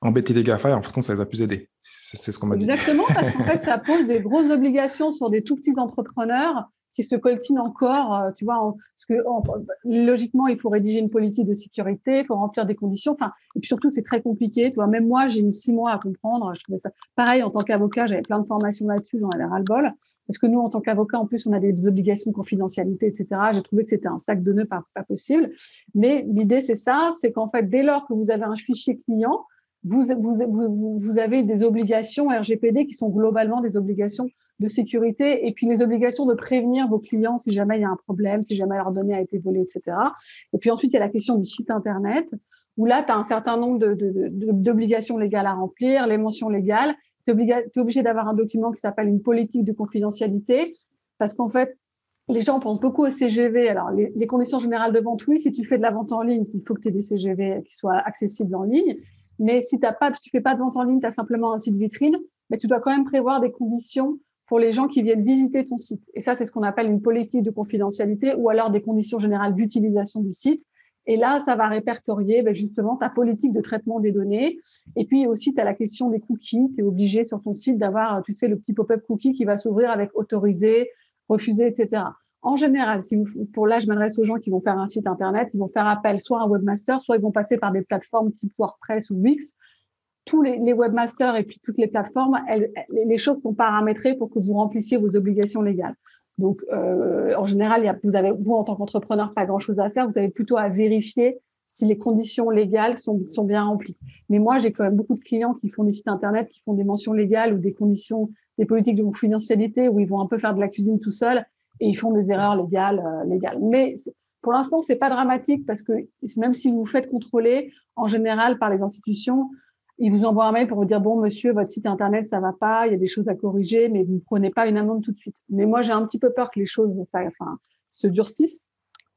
embêter les GAFA, et en fait, ça les a plus aidés. C'est ce qu'on m'a dit. Exactement, parce qu'en fait, ça pose des grosses obligations sur des tout petits entrepreneurs qui se coltinent encore, tu vois, parce que logiquement, il faut rédiger une politique de sécurité, il faut remplir des conditions, enfin, et puis surtout, c'est très compliqué, tu vois, même moi, j'ai mis 6 mois à comprendre, je trouvais ça pareil, en tant qu'avocat, j'avais plein de formations là-dessus, j'en avais ras-le-bol, parce que nous, en tant qu'avocat, en plus, on a des obligations de confidentialité, etc., j'ai trouvé que c'était un sac de nœuds pas possible, mais l'idée, c'est ça, c'est qu'en fait, dès lors que vous avez un fichier client, vous avez des obligations RGPD qui sont globalement des obligations de sécurité et puis les obligations de prévenir vos clients si jamais il y a un problème, si jamais leur donnée a été volée, etc. Et puis ensuite, il y a la question du site Internet où là, tu as un certain nombre d'obligations légales à remplir, les mentions légales. Tu es obligé d'avoir un document qui s'appelle une politique de confidentialité parce qu'en fait, les gens pensent beaucoup au CGV. Alors, les conditions générales de vente, oui, si tu fais de la vente en ligne, il faut que tu aies des CGV qui soient accessibles en ligne. Mais si tu fais pas de vente en ligne, tu as simplement un site vitrine, mais tu dois quand même prévoir des conditions pour les gens qui viennent visiter ton site. Et ça, c'est ce qu'on appelle une politique de confidentialité ou alors des conditions générales d'utilisation du site. Et là, ça va répertorier justement ta politique de traitement des données. Et puis aussi, tu as la question des cookies. Tu es obligé sur ton site d'avoir, tu sais, le petit pop-up cookie qui va s'ouvrir avec autorisé, refusé, etc. En général, là, je m'adresse aux gens qui vont faire un site Internet, ils vont faire appel soit à un webmaster, soit ils vont passer par des plateformes type WordPress ou Wix. Tous les webmasters et puis toutes les plateformes, les choses sont paramétrées pour que vous remplissiez vos obligations légales. Donc, en général, vous, en tant qu'entrepreneur, pas grand-chose à faire. Vous avez plutôt à vérifier si les conditions légales sont bien remplies. Mais moi, j'ai quand même beaucoup de clients qui font des sites Internet, qui font des mentions légales ou des conditions, des politiques de confidentialité où ils vont un peu faire de la cuisine tout seuls et ils font des erreurs légales. Mais pour l'instant, c'est pas dramatique parce que même si vous vous faites contrôler, en général, par les institutions, ils vous envoient un mail pour vous dire, bon, monsieur, votre site Internet, ça va pas, il y a des choses à corriger, mais vous ne prenez pas une amende tout de suite. Mais moi, j'ai un petit peu peur que les choses se durcissent.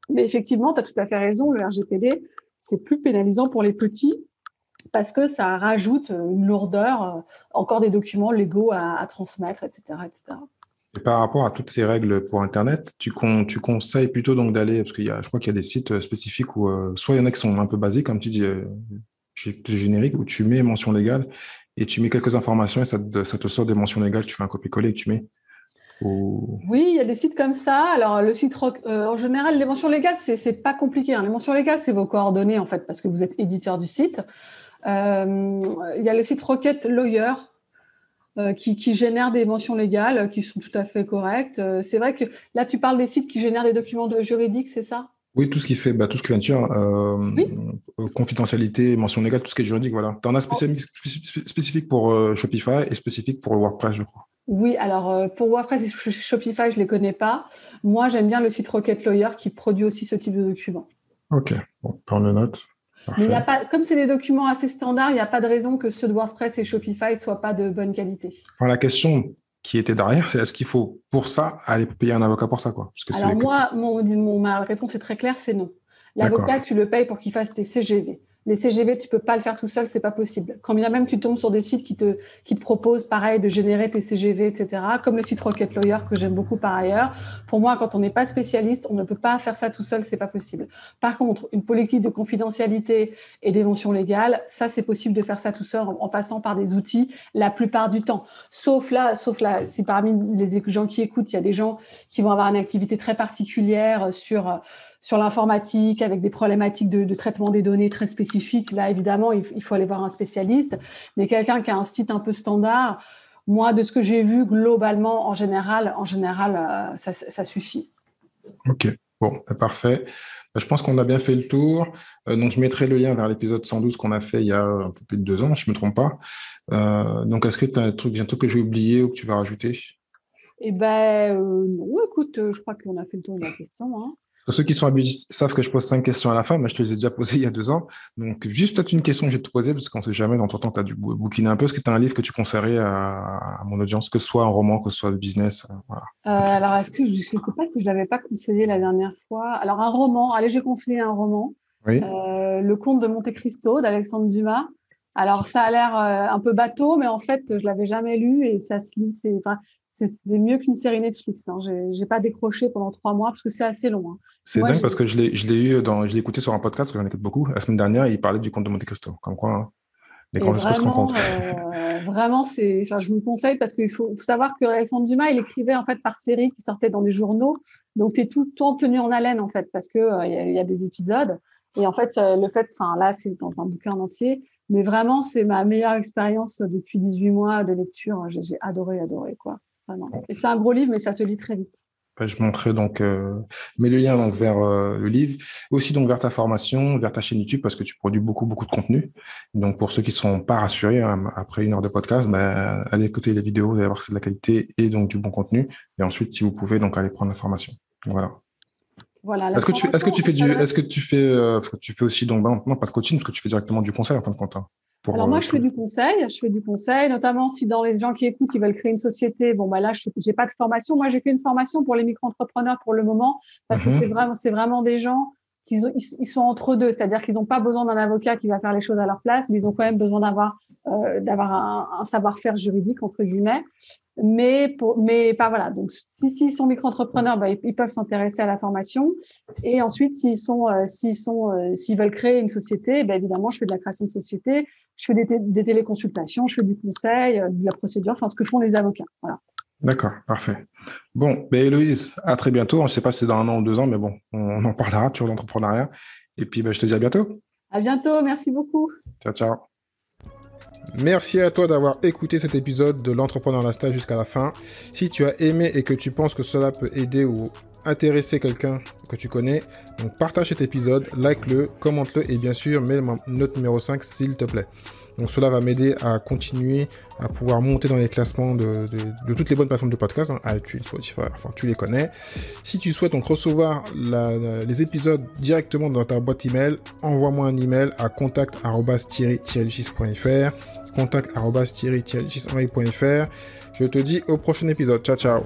Mais effectivement, tu as tout à fait raison, le RGPD, c'est plus pénalisant pour les petits parce que ça rajoute une lourdeur, encore des documents légaux à transmettre, etc., etc. Et par rapport à toutes ces règles pour Internet, tu conseilles plutôt donc d'aller, parce je crois qu'il y a des sites spécifiques où soit il y en a qui sont un peu basiques, comme tu dis, générique, où tu mets mention légale et tu mets quelques informations et ça te sort des mentions légales, tu fais un copier-coller et tu mets. Oui, il y a des sites comme ça. Alors, le site, en général, les mentions légales, c'est pas compliqué, hein. Les mentions légales, c'est vos coordonnées, en fait, parce que vous êtes éditeur du site. Il y a le site Rocket Lawyer qui génère des mentions légales qui sont tout à fait correctes. C'est vrai que là, tu parles des sites qui génèrent des documents juridiques, c'est ça? Oui, tout ce qui fait, tout ce que tu viens de dire, Oui. confidentialité, mention légale, tout ce qui est juridique, voilà. Tu en as spécifique pour Shopify et spécifique pour WordPress, je crois. Oui, alors pour WordPress et Shopify, je ne les connais pas. Moi, j'aime bien le site Rocket Lawyer qui produit aussi ce type de documents. Ok, bon, prends le note. Mais Parfait. comme c'est des documents assez standards, il n'y a pas de raison que ceux de WordPress et Shopify ne soient pas de bonne qualité. Enfin, la question qui était derrière, c'est est-ce qu'il faut, pour ça, aller payer un avocat pour ça, quoi? Parce que alors moi, ma réponse est très claire, c'est non. D'accord. L'avocat, tu le payes pour qu'il fasse tes CGV. Les CGV, tu peux pas le faire tout seul, c'est pas possible. Quand bien même tu tombes sur des sites qui te proposent, pareil, de générer tes CGV, etc., comme le site Rocket Lawyer, que j'aime beaucoup par ailleurs. Pour moi, quand on n'est pas spécialiste, on ne peut pas faire ça tout seul, c'est pas possible. Par contre, une politique de confidentialité et des mentions légales, ça, c'est possible de faire ça tout seul en passant par des outils la plupart du temps. Sauf là, si parmi les gens qui écoutent, il y a des gens qui vont avoir une activité très particulière sur l'informatique, avec des problématiques de traitement des données très spécifiques. Là, évidemment, il faut aller voir un spécialiste. Mais quelqu'un qui a un site un peu standard, moi, de ce que j'ai vu globalement, en général, ça suffit. Ok, bon, parfait. Je pense qu'on a bien fait le tour. Donc, je mettrai le lien vers l'épisode 112 qu'on a fait il y a un peu plus de 2 ans, je ne me trompe pas. Donc, est-ce que tu as un truc que j'ai oublié ou que tu vas rajouter? Eh ben, non, écoute, je crois qu'on a fait le tour de la question, hein. Ceux qui sont habitués savent que je pose 5 questions à la fin, mais je te les ai déjà posées il y a 2 ans. Donc, juste peut-être une question que je vais te poser, parce qu'on ne sait jamais, dans ton temps, tu as dû bouquiner un peu. Est-ce que tu as un livre que tu conseillerais à mon audience, que ce soit un roman, que ce soit de business, voilà. Alors, est-ce que je ne sais pas si je ne l'avais pas conseillé la dernière fois. Alors, un roman, allez, j'ai conseillé un roman. Oui. Le Comte de Monte Cristo d'Alexandre Dumas. Alors, ça a l'air un peu bateau, mais en fait, je l'avais jamais lu et ça se lit. C'est mieux qu'une série Netflix, hein. J'ai pas décroché pendant 3 mois parce que c'est assez long, hein. C'est dingue parce que je l'ai écouté sur un podcast, parce que j'en écoute beaucoup, la semaine dernière, et il parlait du Comte de Monte Cristo. Comme quoi, hein, les grands esprits se rencontrent. Vraiment, je vous le conseille parce qu'il faut savoir que Alexandre Dumas, il écrivait en fait par série qui sortait dans des journaux. Donc, tu es tout le temps tenu en haleine en fait parce que il y a des épisodes. Et en fait, là, c'est dans un bouquin entier. Mais vraiment, c'est ma meilleure expérience depuis 18 mois de lecture. J'ai adoré, quoi. Vraiment. Et c'est un gros livre, mais ça se lit très vite. Je montrerai donc mets le lien donc vers le livre, aussi donc vers ta formation, vers ta chaîne YouTube parce que tu produis beaucoup de contenu. Donc pour ceux qui sont pas rassurés après 1 heure de podcast, allez écouter les vidéos, vous allez voir que c'est de la qualité et donc du bon contenu. Et ensuite, si vous pouvez, donc aller prendre l'information. Voilà. Voilà. Est-ce que tu fais aussi donc non pas de coaching parce que tu fais directement du conseil en fin de compte, hein. Alors moi, je fais du conseil, notamment si dans les gens qui écoutent, ils veulent créer une société. Bon, là, j'ai pas de formation. Moi, j'ai fait une formation pour les micro-entrepreneurs pour le moment, parce que c'est vraiment des gens ils sont entre deux. C'est-à-dire qu'ils n'ont pas besoin d'un avocat qui va faire les choses à leur place, mais ils ont quand même besoin d'avoir un savoir-faire juridique, entre guillemets. Mais pas voilà. Donc, s'ils sont micro-entrepreneurs, ils peuvent s'intéresser à la formation. Et ensuite, s'ils veulent créer une société, évidemment, je fais de la création de société, je fais des téléconsultations, je fais du conseil, de la procédure, ce que font les avocats. Voilà. D'accord, parfait. Bon, Héloïse, à très bientôt. On ne sait pas si c'est dans 1 an ou 2 ans, mais bon, on en parlera sur l'entrepreneuriat. Et puis, je te dis à bientôt. À bientôt, merci beaucoup. Ciao, ciao. Merci à toi d'avoir écouté cet épisode de l'Entrepreneur Lifestyle jusqu'à la fin. Si tu as aimé et que tu penses que cela peut aider ou intéresser quelqu'un que tu connais, donc partage cet épisode, like-le, commente-le et bien sûr, mets note numéro 5 s'il te plaît. Donc cela va m'aider à continuer à pouvoir monter dans les classements de toutes les bonnes plateformes de podcast, iTunes, Spotify, enfin tu les connais. Si tu souhaites donc recevoir les épisodes directement dans ta boîte email, envoie-moi un email à contact@thierry-lucis.fr, contact@thierry-lucis.fr. Je te dis au prochain épisode. Ciao, ciao.